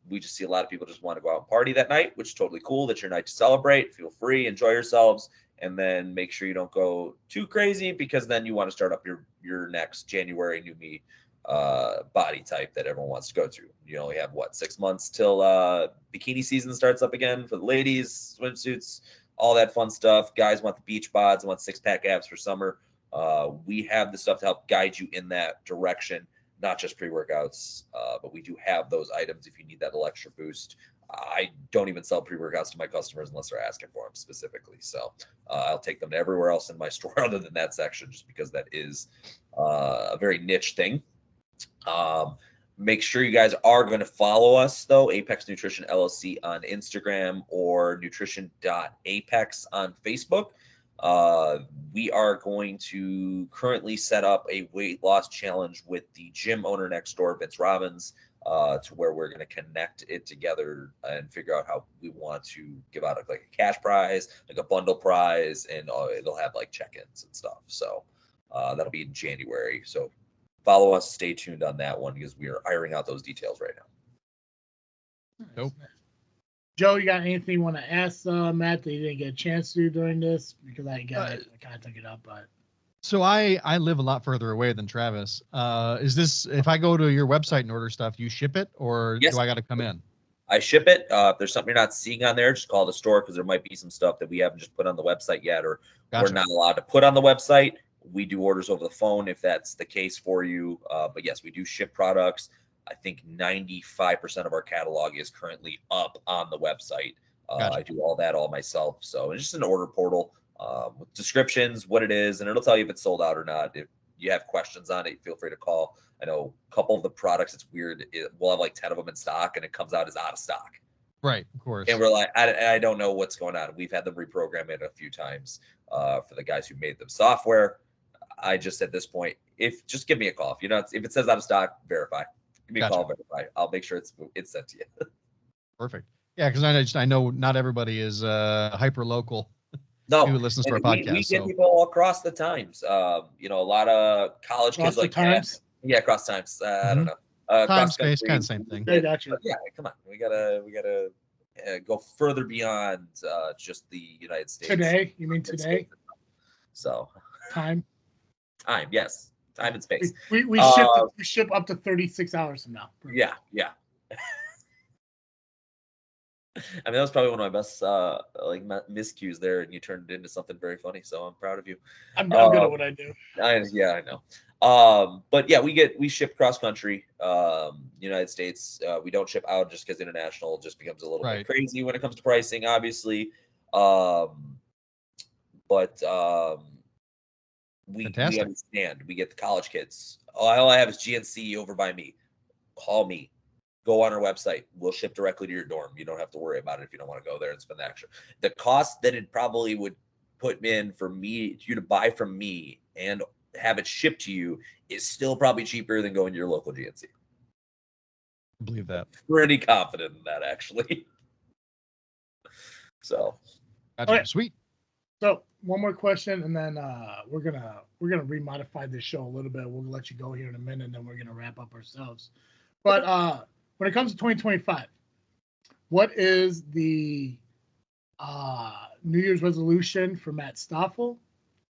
[SPEAKER 3] We just see a lot of people just want to go out and party that night, which is totally cool. That's your night to celebrate. Feel free, enjoy yourselves, and then make sure you don't go too crazy because then you want to start up your next January new me body type that everyone wants to go to. You only have 6 months till bikini season starts up again for the ladies, swimsuits, all that fun stuff. Guys want the beach bods, want 6-pack abs for summer. We have the stuff to help guide you in that direction, not just pre-workouts, but we do have those items if you need that extra boost. I don't even sell pre-workouts to my customers unless they're asking for them specifically. So I'll take them to everywhere else in my store other than that section, just because that is a very niche thing. Make sure you guys are going to follow us, though, Apex Nutrition LLC on Instagram or nutrition.apex on Facebook. We are going to currently set up a weight loss challenge with the gym owner next door, Vince Robbins, to where we're going to connect it together and figure out how we want to give out like a cash prize, like a bundle prize, and it'll have like check-ins and stuff. So that'll be in January. So follow us, stay tuned on that one because we are ironing out those details right now.
[SPEAKER 2] Nope.
[SPEAKER 1] Joe, you got anything you want to ask Matt that you didn't get a chance to during this? Because I kind of took it up, but.
[SPEAKER 2] So I live a lot further away than Travis. Is this, if I go to your website and order stuff, you ship it, or
[SPEAKER 3] Yes.
[SPEAKER 2] do I got to come in?
[SPEAKER 3] I ship it. If there's something you're not seeing on there, just call the store because there might be some stuff that we haven't just put on the website yet, or
[SPEAKER 2] Gotcha.
[SPEAKER 3] we're not allowed to put on the website. We do orders over the phone if that's the case for you. But yes, we do ship products. I think 95% of our catalog is currently up on the website.
[SPEAKER 2] Gotcha.
[SPEAKER 3] I do all that all myself. So it's just an order portal with descriptions, what it is, and it'll tell you if it's sold out or not. If you have questions on it, feel free to call. I know a couple of the products, it's weird. We'll have like 10 of them in stock and it comes out as out of stock.
[SPEAKER 2] Right, of course.
[SPEAKER 3] And we're like, I don't know what's going on. We've had them reprogram it a few times for the guys who made them software. I just, at this point, just give me a call. If it says out of stock, verify. Give me a call, verify. I'll make sure it's sent to you.
[SPEAKER 2] Perfect. Yeah, because I know not everybody is hyper local.
[SPEAKER 3] No,
[SPEAKER 2] who listens to our podcast.
[SPEAKER 3] We get people all across the times. A lot of college kids like
[SPEAKER 1] times.
[SPEAKER 3] Yeah, across times. I don't know.
[SPEAKER 2] Time, space, kind of same thing.
[SPEAKER 1] I got you.
[SPEAKER 3] Yeah, come on. We gotta go further beyond just the United States.
[SPEAKER 1] Today? You mean today?
[SPEAKER 3] So
[SPEAKER 1] time,
[SPEAKER 3] yes, time and space.
[SPEAKER 1] We ship up to 36 hours from now.
[SPEAKER 3] Yeah. I mean, that was probably one of my best miscues there, and you turned it into something very funny. So I'm proud of you.
[SPEAKER 1] I'm good at what I do.
[SPEAKER 3] I know. But yeah, we ship cross country, United States. We don't ship out just because international just becomes a little bit crazy when it comes to pricing, obviously. But we
[SPEAKER 2] Fantastic.
[SPEAKER 3] understand. We get the college kids. All I have is GNC over by me. Call me. Go on our website. We'll ship directly to your dorm. You don't have to worry about it if you don't want to go there and spend the extra. The cost that it probably would put in for you to buy from me and have it shipped to you is still probably cheaper than going to your local GNC.
[SPEAKER 2] I believe that.
[SPEAKER 3] Pretty confident in that, actually. So,
[SPEAKER 2] Gotcha.
[SPEAKER 1] Okay.
[SPEAKER 2] Sweet.
[SPEAKER 1] So one more question, and then we're gonna remodify this show a little bit. We'll let you go here in a minute, and then we're gonna wrap up ourselves. But when it comes to 2025, what is the New Year's resolution for Matt Stoffle?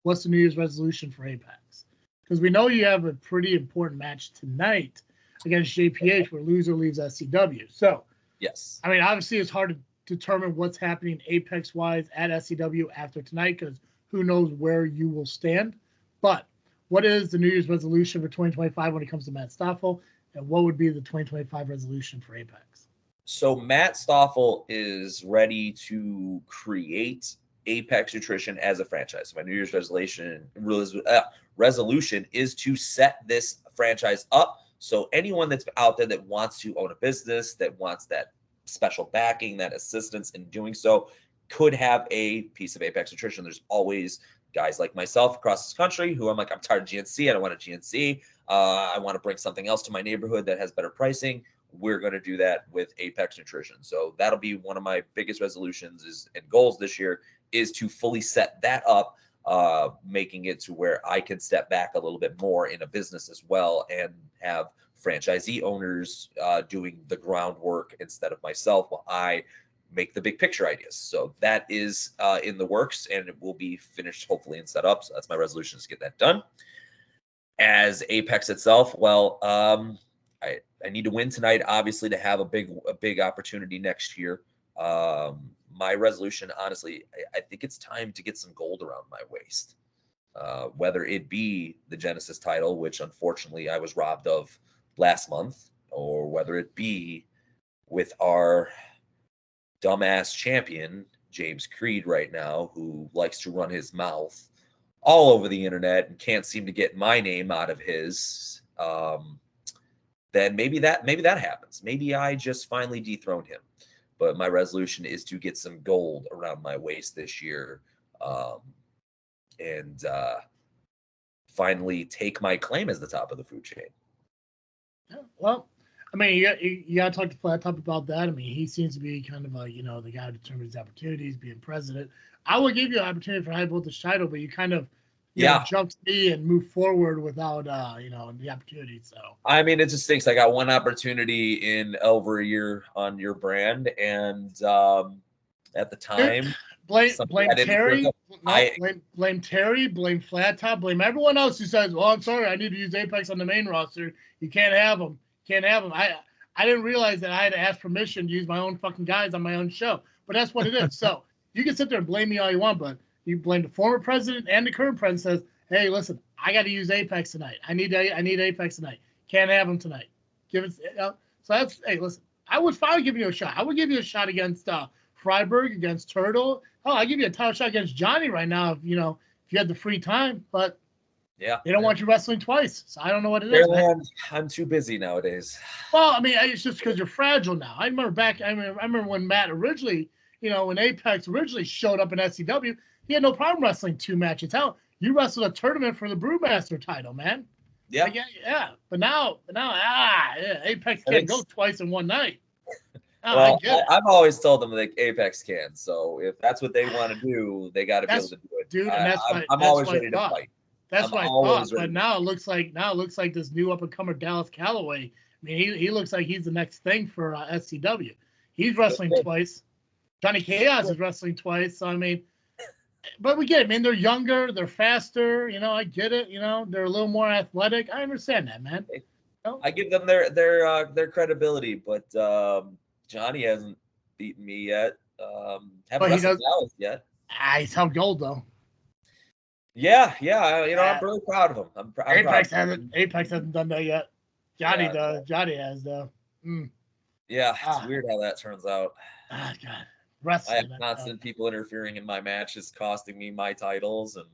[SPEAKER 1] What's the New Year's resolution for Apex? Because we know you have a pretty important match tonight against JPH, where loser leaves SCW. So,
[SPEAKER 3] yes.
[SPEAKER 1] I mean, obviously, it's hard to determine what's happening Apex-wise at SCW after tonight, because who knows where you will stand. But what is the New Year's resolution for 2025 when it comes to Matt Stoffle, and what would be the 2025 resolution for Apex?
[SPEAKER 3] So Matt Stoffle is ready to create Apex Nutrition as a franchise. My New Year's resolution is to set this franchise up. So anyone that's out there that wants to own a business, that wants that special backing, that assistance in doing so, could have a piece of Apex Nutrition. There's always guys like myself across this country who I'm tired of GNC. I don't want a GNC. I want to bring something else to my neighborhood that has better pricing. We're going to do that with Apex Nutrition. So that'll be one of my biggest resolutions and goals this year, is to fully set that up, making it to where I can step back a little bit more in a business as well and have franchisee owners doing the groundwork instead of myself while I make the big picture ideas. So that is in the works, and it will be finished hopefully and set up. So that's my resolution, is to get that done. As Apex itself, well, I need to win tonight, obviously, to have a big opportunity next year. My resolution, honestly, I think it's time to get some gold around my waist, whether it be the Genesis title, which unfortunately I was robbed of last month, or whether it be with our dumbass champion, James Creed, right now, who likes to run his mouth all over the internet and can't seem to get my name out of his. Then maybe that happens. Maybe I just finally dethrone him. But my resolution is to get some gold around my waist this year, and finally take my claim as the top of the food chain.
[SPEAKER 1] Yeah, well, I mean, you got to talk to Flat Top about that. I mean, he seems to be kind of a, the guy who determines opportunities, being president. I will give you an opportunity for high voltage title, but you kind of jumped me and moved forward without the opportunity. So
[SPEAKER 3] I mean, it just stinks. I got one opportunity in over a year on your brand, and at the time,
[SPEAKER 1] blame Terry. Blame Terry. Blame Flat Top. Blame everyone else who says, "Well, I'm sorry, I need to use Apex on the main roster. You can't have them. Can't have them." I didn't realize that I had to ask permission to use my own fucking guys on my own show, but that's what it is. So you can sit there and blame me all you want, but you blame the former president and the current president. Says, "Hey, listen, I got to use Apex tonight. I need Apex tonight. Can't have them tonight. Give it." So that's, hey, listen. I would finally give you a shot. I would give you a shot against Freiberg, against Turtle. Oh, I'll give you a title shot against Johnny right now if you had the free time. But
[SPEAKER 3] yeah,
[SPEAKER 1] they don't want you wrestling twice. So I don't know what it is.
[SPEAKER 3] I'm too busy nowadays.
[SPEAKER 1] Well, I mean, it's just because you're fragile now. I remember when Matt originally, when Apex originally showed up in SCW, he had no problem wrestling 2 matches. Hell, you wrestled a tournament for the Brewmaster title, man.
[SPEAKER 3] Yeah.
[SPEAKER 1] Like, yeah. But now, Apex can't go twice in one night.
[SPEAKER 3] Well, I've always told them that Apex can. So if that's what they want to do, they got to be able to do it.
[SPEAKER 1] Dude, and
[SPEAKER 3] I'm always ready to fight.
[SPEAKER 1] That's what I thought. But now it looks like this new up and comer Dallas Calloway. I mean, he looks like he's the next thing for SCW. He's wrestling twice. Johnny Chaos is wrestling twice. So I mean, but we get it. I mean, they're younger, they're faster. I get it. They're a little more athletic. I understand that, man.
[SPEAKER 3] I give them their credibility, but Johnny hasn't beaten me yet. Haven't wrestled Dallas yet.
[SPEAKER 1] He's held gold though.
[SPEAKER 3] Yeah. I'm really proud of him.
[SPEAKER 1] Apex hasn't done that yet. Johnny does. Johnny has though.
[SPEAKER 3] Yeah, it's weird how that turns out.
[SPEAKER 1] Ah, God. Wrestling.
[SPEAKER 3] I have constant people interfering in my matches, costing me my titles, and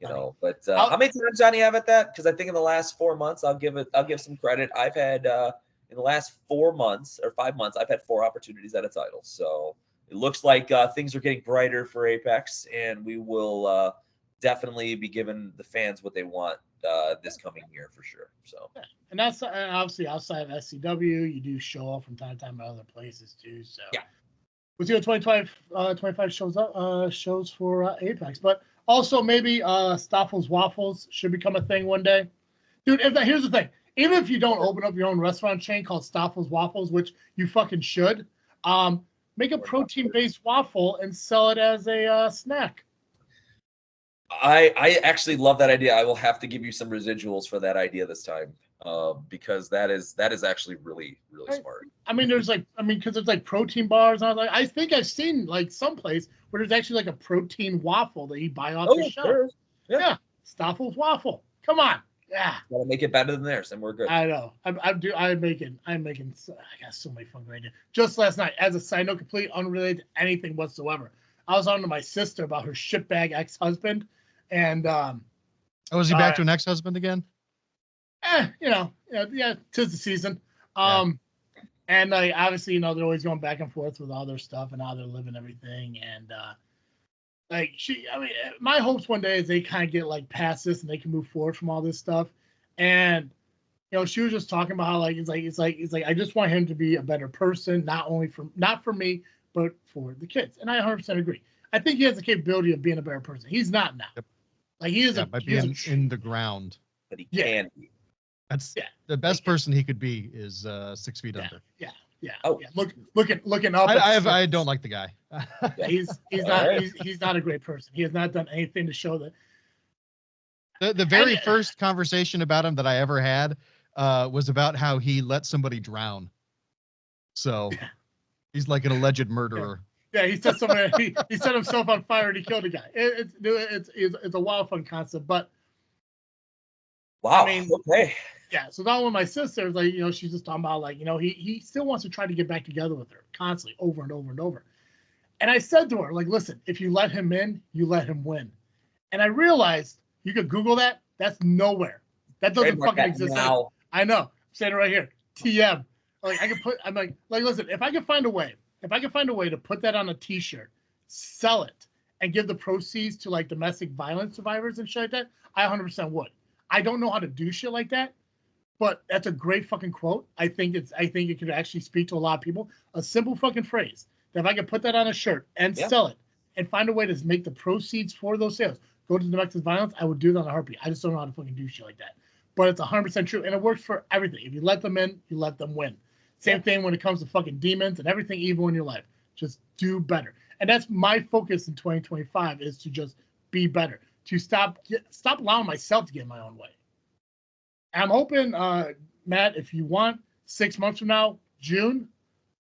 [SPEAKER 3] You know, but how many times, Johnny, have at that? Because I think in the last 4 months, I'll give some credit. I've had in the last 4 months or 5 months, I've had 4 opportunities at a title. So it looks like things are getting brighter for Apex, and we will definitely be giving the fans what they want this coming year for sure. So,
[SPEAKER 1] and that's obviously outside of SCW, you do show up from time to time at other places too. So
[SPEAKER 3] yeah,
[SPEAKER 1] we'll see what 25 shows for Apex, but also maybe Stoffle's Waffles should become a thing one day, dude. Here's the thing: even if you don't open up your own restaurant chain called Stoffle's Waffles, which you fucking should, make a protein-based waffle and sell it as a snack.
[SPEAKER 3] I actually love that idea. I will have to give you some residuals for that idea this time, because that is actually really smart.
[SPEAKER 1] I mean, because there's like protein bars. And I think I've seen like someplace where there's actually like a protein waffle that you buy off the shelf.
[SPEAKER 3] Sure.
[SPEAKER 1] Yeah, Stoffle's Waffle. Come on. Yeah.
[SPEAKER 3] Gotta make it better than theirs, and we're good.
[SPEAKER 1] I know. I'm making. I got so many fun ideas. Just last night, as a side note, completely unrelated to anything whatsoever, I was on to my sister about her shitbag ex-husband, and
[SPEAKER 2] is he back to an ex-husband again?
[SPEAKER 1] Yeah, 'tis the season. And like obviously, they're always going back and forth with all their stuff and how they're living everything, and my hopes one day is they kind of get like past this and they can move forward from all this stuff. And she was just talking about how it's like I just want him to be a better person, not for me, but for the kids. And I 100% agree. I think he has the capability of being a better person. He's not now. Yep. Like he is
[SPEAKER 2] by being in the ground.
[SPEAKER 3] But he can be.
[SPEAKER 2] That's the best person he could be is 6 feet under.
[SPEAKER 1] Yeah. Looking up.
[SPEAKER 2] I don't like the guy.
[SPEAKER 1] He's not a great person. He has not done anything to show that.
[SPEAKER 2] The very first conversation about him that I ever had was about how he let somebody drown. So he's like an alleged murderer.
[SPEAKER 1] Yeah, he said somebody. he set himself on fire and he killed a guy. It's a wild fun concept, but
[SPEAKER 3] wow. Okay.
[SPEAKER 1] Yeah, so that one, my sister, like, she's just talking about, like, he still wants to try to get back together with her constantly, over and over and over. And I said to her, like, listen, if you let him in, you let him win. And I realized you could Google that. That's nowhere. That doesn't fucking exist.
[SPEAKER 3] Now.
[SPEAKER 1] I know. I'm saying it right here. TM. Like, I'm like, listen, if I can find a way to put that on a T-shirt, sell it, and give the proceeds to like domestic violence survivors and shit like that, I 100% would. I don't know how to do shit like that. But that's a great fucking quote. I think it could actually speak to a lot of people. A simple fucking phrase that if I could put that on a shirt and sell it and find a way to make the proceeds for those sales go to domestic violence, I would do that on a heartbeat. I just don't know how to fucking do shit like that. But it's 100% true, and it works for everything. If you let them in, you let them win. Same thing when it comes to fucking demons and everything evil in your life. Just do better. And that's my focus in 2025 is to just be better. To stop allowing myself to get in my own way. I'm hoping, Matt, if you want, 6 months from now, June,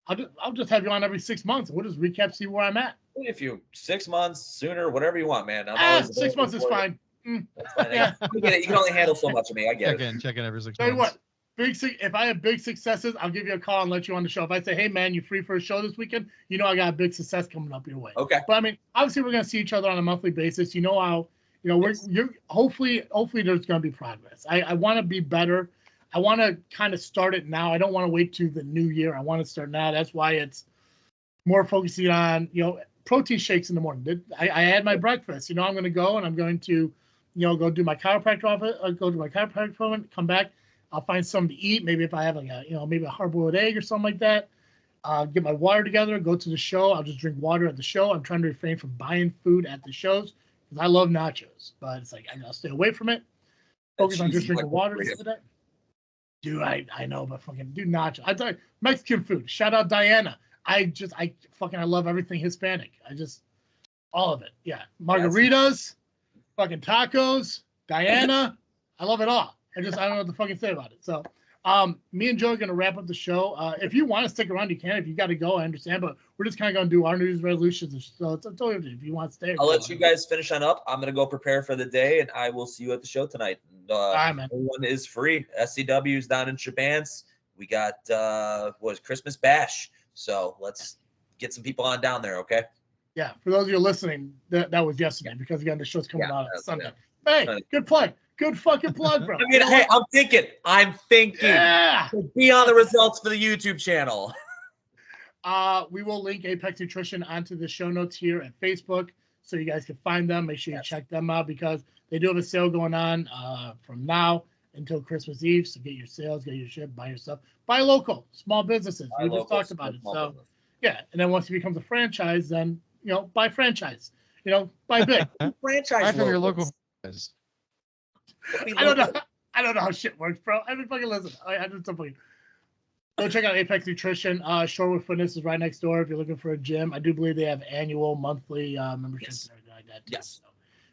[SPEAKER 1] I'll just have you on every 6 months, and we'll just recap, see where I'm at.
[SPEAKER 3] If you 6 months sooner, whatever you want, man.
[SPEAKER 1] 6 months is fine.
[SPEAKER 3] That's fine. Yeah. You can only handle so much of me. I get it.
[SPEAKER 2] Check in every 6 months.
[SPEAKER 1] Tell you what, if I have big successes, I'll give you a call and let you on the show. If I say, hey, man, you free for a show this weekend? I got a big success coming up your way.
[SPEAKER 3] Okay.
[SPEAKER 1] But, I mean, obviously, we're going to see each other on a monthly basis. You know how... hopefully there's going to be progress. I want to be better. I want to kind of start it now. I don't want to wait to the new year. I want to start now. That's why it's more focusing on, protein shakes in the morning. I had my breakfast. I'm going to go and I'm going to, go do my chiropractor office, go to my chiropractor appointment, come back. I'll find something to eat. Maybe if I have like maybe a hard-boiled egg or something like that. Get my water together, go to the show. I'll just drink water at the show. I'm trying to refrain from buying food at the shows. I love nachos, but it's like I'll stay away from it. Focus on just drinking water today. Dude, I know, but fucking do nachos. I tell you, Mexican food. Shout out Diana. I love everything Hispanic. All of it. Yeah, margaritas, fucking tacos, Diana. I love it all. I don't know what to fucking say about it. So, me and Joe are gonna wrap up the show. If you want to stick around, you can. If you got to go, I understand. But we're just kind of gonna do our New Year's resolutions. So it's totally up to you if you want to stay.
[SPEAKER 3] I'll let you guys finish on up. I'm gonna go prepare for the day, and I will see you at the show tonight.
[SPEAKER 1] All right, man.
[SPEAKER 3] Everyone is free. SCW is down in Shabans. We got Christmas Bash. So let's get some people on down there, okay?
[SPEAKER 1] Yeah. For those of you listening, that was yesterday because again the show's coming out on Sunday. Hey, good plug. Good fucking plug, bro.
[SPEAKER 3] I mean, hey, I'm thinking.
[SPEAKER 1] Yeah.
[SPEAKER 3] Be on the results for the YouTube channel.
[SPEAKER 1] We will link Apex Nutrition onto the show notes here at Facebook, so you guys can find them. Make sure you check them out because they do have a sale going on from now until Christmas Eve. So get your sales, get your shit, buy your stuff, buy local, small businesses. We just talked about it. So yeah, and then once it becomes a franchise, then buy franchise. Buy big.
[SPEAKER 3] Franchise.
[SPEAKER 2] Buy from your local franchise.
[SPEAKER 1] I don't know how shit works, bro. I mean, fucking listen. I just don't fucking. Go check out Apex Nutrition. Shorewood Fitness is right next door if you're looking for a gym. I do believe they have annual, monthly memberships and everything like that, too.
[SPEAKER 3] Yes.
[SPEAKER 1] So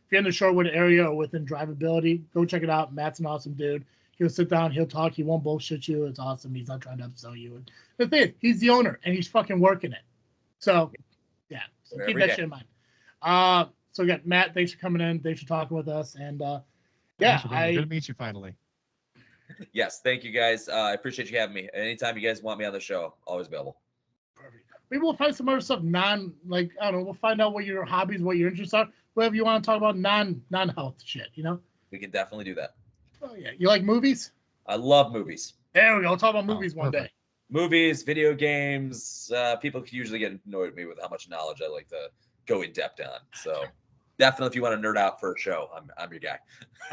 [SPEAKER 1] if you're in the Shorewood area or within drivability, go check it out. Matt's an awesome dude. He'll sit down, he'll talk, he won't bullshit you. It's awesome. He's not trying to upsell you. And the thing is, he's the owner, and he's fucking working it. So, yeah. So keep that shit in mind. So we got Matt. Thanks for coming in. Thanks for talking with us. And, yeah.
[SPEAKER 2] Good to meet you finally.
[SPEAKER 3] Yes, thank you guys. I appreciate you having me. Anytime you guys want me on the show, always available.
[SPEAKER 1] Perfect. Maybe we'll find some other stuff I don't know, we'll find out what your hobbies, what your interests are, whatever you want to talk about, non-health shit,
[SPEAKER 3] We can definitely do that.
[SPEAKER 1] Oh yeah. You like movies?
[SPEAKER 3] I love movies.
[SPEAKER 1] There we go. We'll talk about movies one day.
[SPEAKER 3] Movies, video games. People can usually get annoyed with me with how much knowledge I like to go in depth on. So definitely, if you want to nerd out for a show, I'm your guy.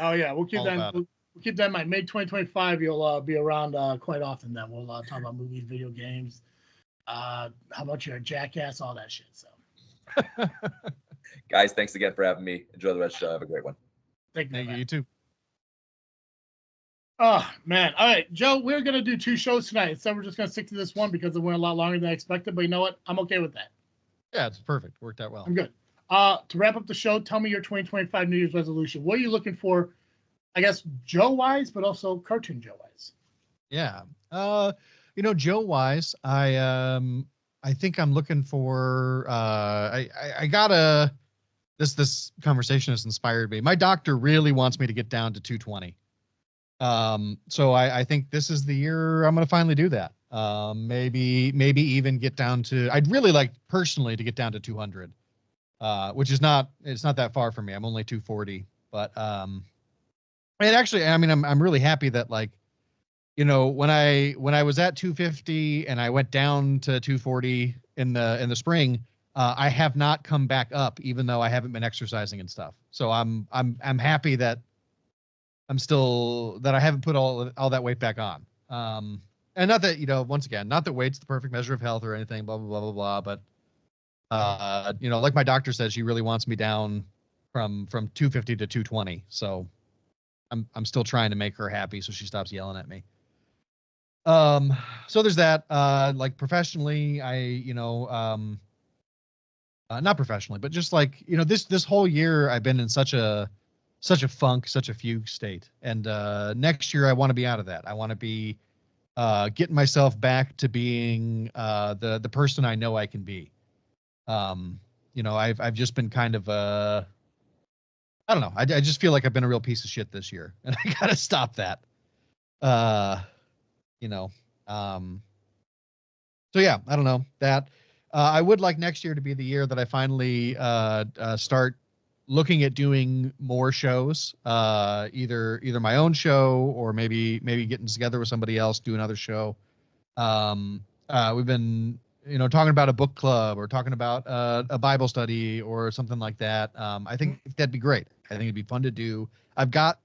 [SPEAKER 1] Oh yeah, we'll keep that. We'll keep that in mind. May 2025, you'll be around quite often. Then we'll talk about movies, video games. How about your jackass, all that shit. So,
[SPEAKER 3] guys, thanks again for having me. Enjoy the rest of the show. Have a great one.
[SPEAKER 2] Thank you. You too.
[SPEAKER 1] Oh man! All right, Joe. We're gonna do 2 shows tonight. So we're just gonna stick to this one because it went a lot longer than I expected. But you know what? I'm okay with that.
[SPEAKER 2] Yeah, it's perfect. Worked out well.
[SPEAKER 1] I'm good. To wrap up the show, tell me your 2025 New Year's resolution. What are you looking for? I guess Joe-wise, but also cartoon Joe-wise.
[SPEAKER 2] Yeah. Joe-wise, I think I'm looking for I got this conversation has inspired me. My doctor really wants me to get down to 220. So I think this is the year I'm gonna finally do that. Maybe even get down to, I'd really like personally to get down to 200. Which is not that far from me. I'm only 240, but and actually, I mean, I'm really happy that when I was at 250 and I went down to 240 in the spring, I have not come back up, even though I haven't been exercising and stuff. So I'm happy that that I haven't put all that weight back on. And not that, once again, not that weight's the perfect measure of health or anything, blah, blah, blah, blah, blah. But, like my doctor said, she really wants me down from 250 to 220. So I'm still trying to make her happy so she stops yelling at me. So there's that. Like professionally, not professionally, but just this whole year I've been in such a funk, such a fugue state. And next year I want to be out of that. I want to be getting myself back to being the person I know I can be. I've just been kind of I don't know. I just feel like I've been a real piece of shit this year, and I gotta stop that. So yeah, I don't know that. I would like next year to be the year that I finally start looking at doing more shows, either my own show or maybe getting together with somebody else, do another show. We've been talking about a book club or talking about a Bible study or something like that. I think that'd be great. I think it'd be fun to do. I've got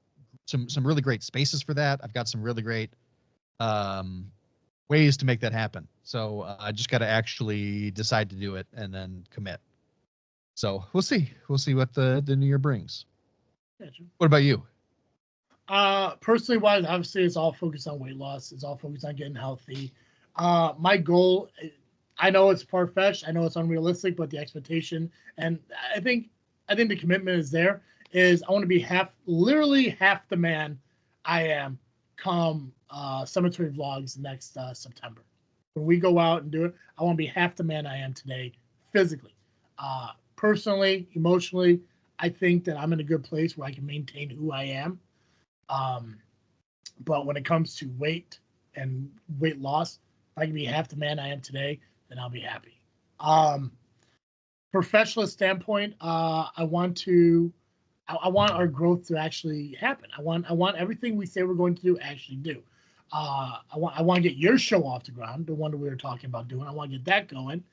[SPEAKER 2] some really great spaces for that. I've got some really great ways to make that happen. So I just got to actually decide to do it and then commit. So we'll see. We'll see what the new year brings. Gotcha. What about you?
[SPEAKER 1] Personally wise, obviously it's all focused on weight loss. It's all focused on getting healthy. My goal, I know it's far-fetched. I know it's unrealistic, but the expectation, and I think the commitment is there, is I want to be literally half the man I am come Cemetery Vlogs next September. When we go out and do it, I want to be half the man I am today physically. Personally, emotionally, I think that I'm in a good place where I can maintain who I am. But when it comes to weight and weight loss, if I can be half the man I am today, then I'll be happy. Professional standpoint, I want to I want our growth to actually happen. I want everything we say we're going to do actually do. I want to get your show off the ground, the one that we were talking about doing. I want to get that going.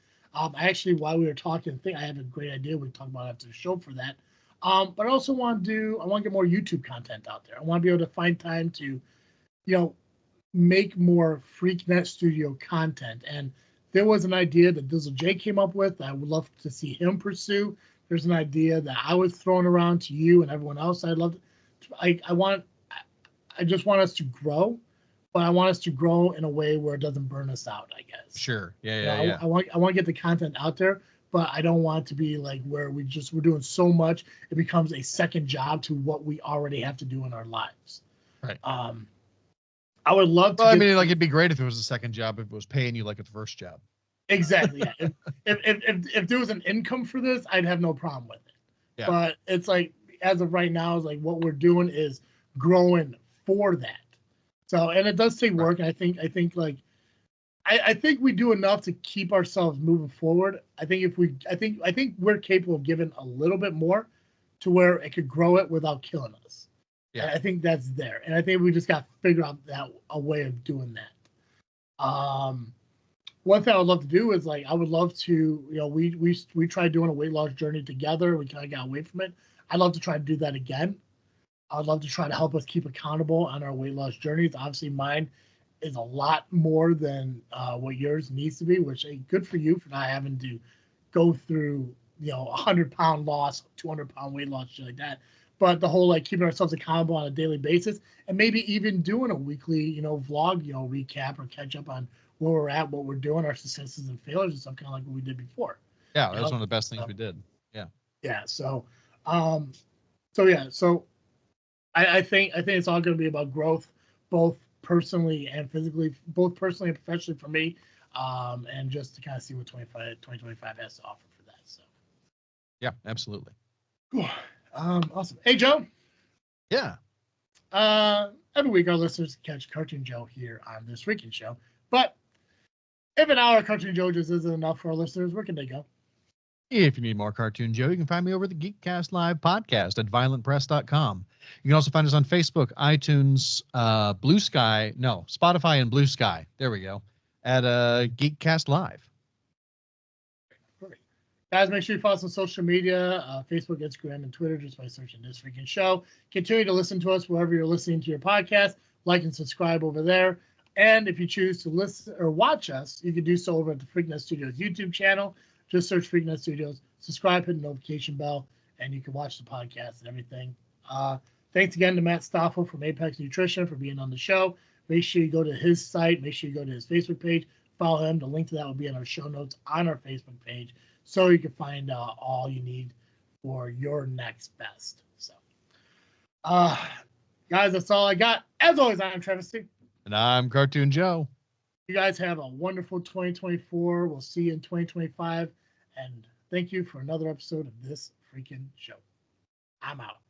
[SPEAKER 1] Actually, while we were talking, I have a great idea we can talk about after the show for that. But I also want to get more YouTube content out there. I want to be able to find time to, make more FreakNet Studio content. And there was an idea that Dizzle J came up with that I would love to see him pursue. There's an idea that I was throwing around to you and everyone else. I just want us to grow, but I want us to grow in a way where it doesn't burn us out, I guess.
[SPEAKER 2] Sure. Yeah.
[SPEAKER 1] I want to get the content out there, but I don't want it to be like where we're doing so much it becomes a second job to what we already have to do in our lives.
[SPEAKER 2] Right.
[SPEAKER 1] I would love to.
[SPEAKER 2] Well, it'd be great if it was a second job, if it was paying you like at the first job.
[SPEAKER 1] Exactly. Yeah. if there was an income for this, I'd have no problem with it. Yeah. But it's like, as of right now, is like what we're doing is growing for that. So, and it does take work. Right. And I think we do enough to keep ourselves moving forward. I think we're capable of giving a little bit more to where it could grow it without killing us. Yeah. And I think that's there. And I think we just got to figure out a way of doing that. One thing I would love to do is I would love to, we tried doing a weight loss journey together. We kind of got away from it. I'd love to try to do that again. I'd love to try to help us keep accountable on our weight loss journeys. Obviously, mine is a lot more than what yours needs to be, which ain't good for you for not having to go through, 100-pound loss, 200-pound weight loss, shit like that. But the whole keeping ourselves accountable on a daily basis, and maybe even doing a weekly, vlog, recap or catch up on where we're at, what we're doing, our successes and failures, and stuff, kind of like what we did before.
[SPEAKER 2] Yeah, that's one of the best things we did. Yeah.
[SPEAKER 1] Yeah. So, I think it's all going to be about growth, both personally and physically, both personally and professionally for me, and just to kind of see what 2025 has to offer for that. So.
[SPEAKER 2] Yeah, absolutely.
[SPEAKER 1] Cool. Awesome. Hey, Joe.
[SPEAKER 2] Yeah.
[SPEAKER 1] Every week our listeners catch Cartoon Joe here on this Freakin' Show, but if an hour of Cartoon Joe just isn't enough for our listeners, where can they go?
[SPEAKER 2] If you need more Cartoon Joe, you can find me over the Geekcast Live podcast at violentpress.com. You can also find us on Facebook, iTunes, Spotify and Blue Sky. There we go. At Geekcast Live.
[SPEAKER 1] Perfect. Guys, make sure you follow us on social media, Facebook, Instagram, and Twitter, just by searching This Freakin' Show. Continue to listen to us wherever you're listening to your podcast. Like and subscribe over there. And if you choose to listen or watch us, you can do so over at the FreakNet Studios YouTube channel. Just search FreakNet Studios, subscribe, hit the notification bell, and you can watch the podcast and everything. Thanks again to Matt Stoffle from Apex Nutrition for being on the show. Make sure you go to his site. Make sure you go to his Facebook page. Follow him. The link to that will be in our show notes on our Facebook page, so you can find all you need for your next best. So, guys, that's all I got. As always, I'm Travis C.
[SPEAKER 2] And I'm Cartoon Joe.
[SPEAKER 1] You guys have a wonderful 2024. We'll see you in 2025. And thank you for another episode of This Freakin' Show. I'm out.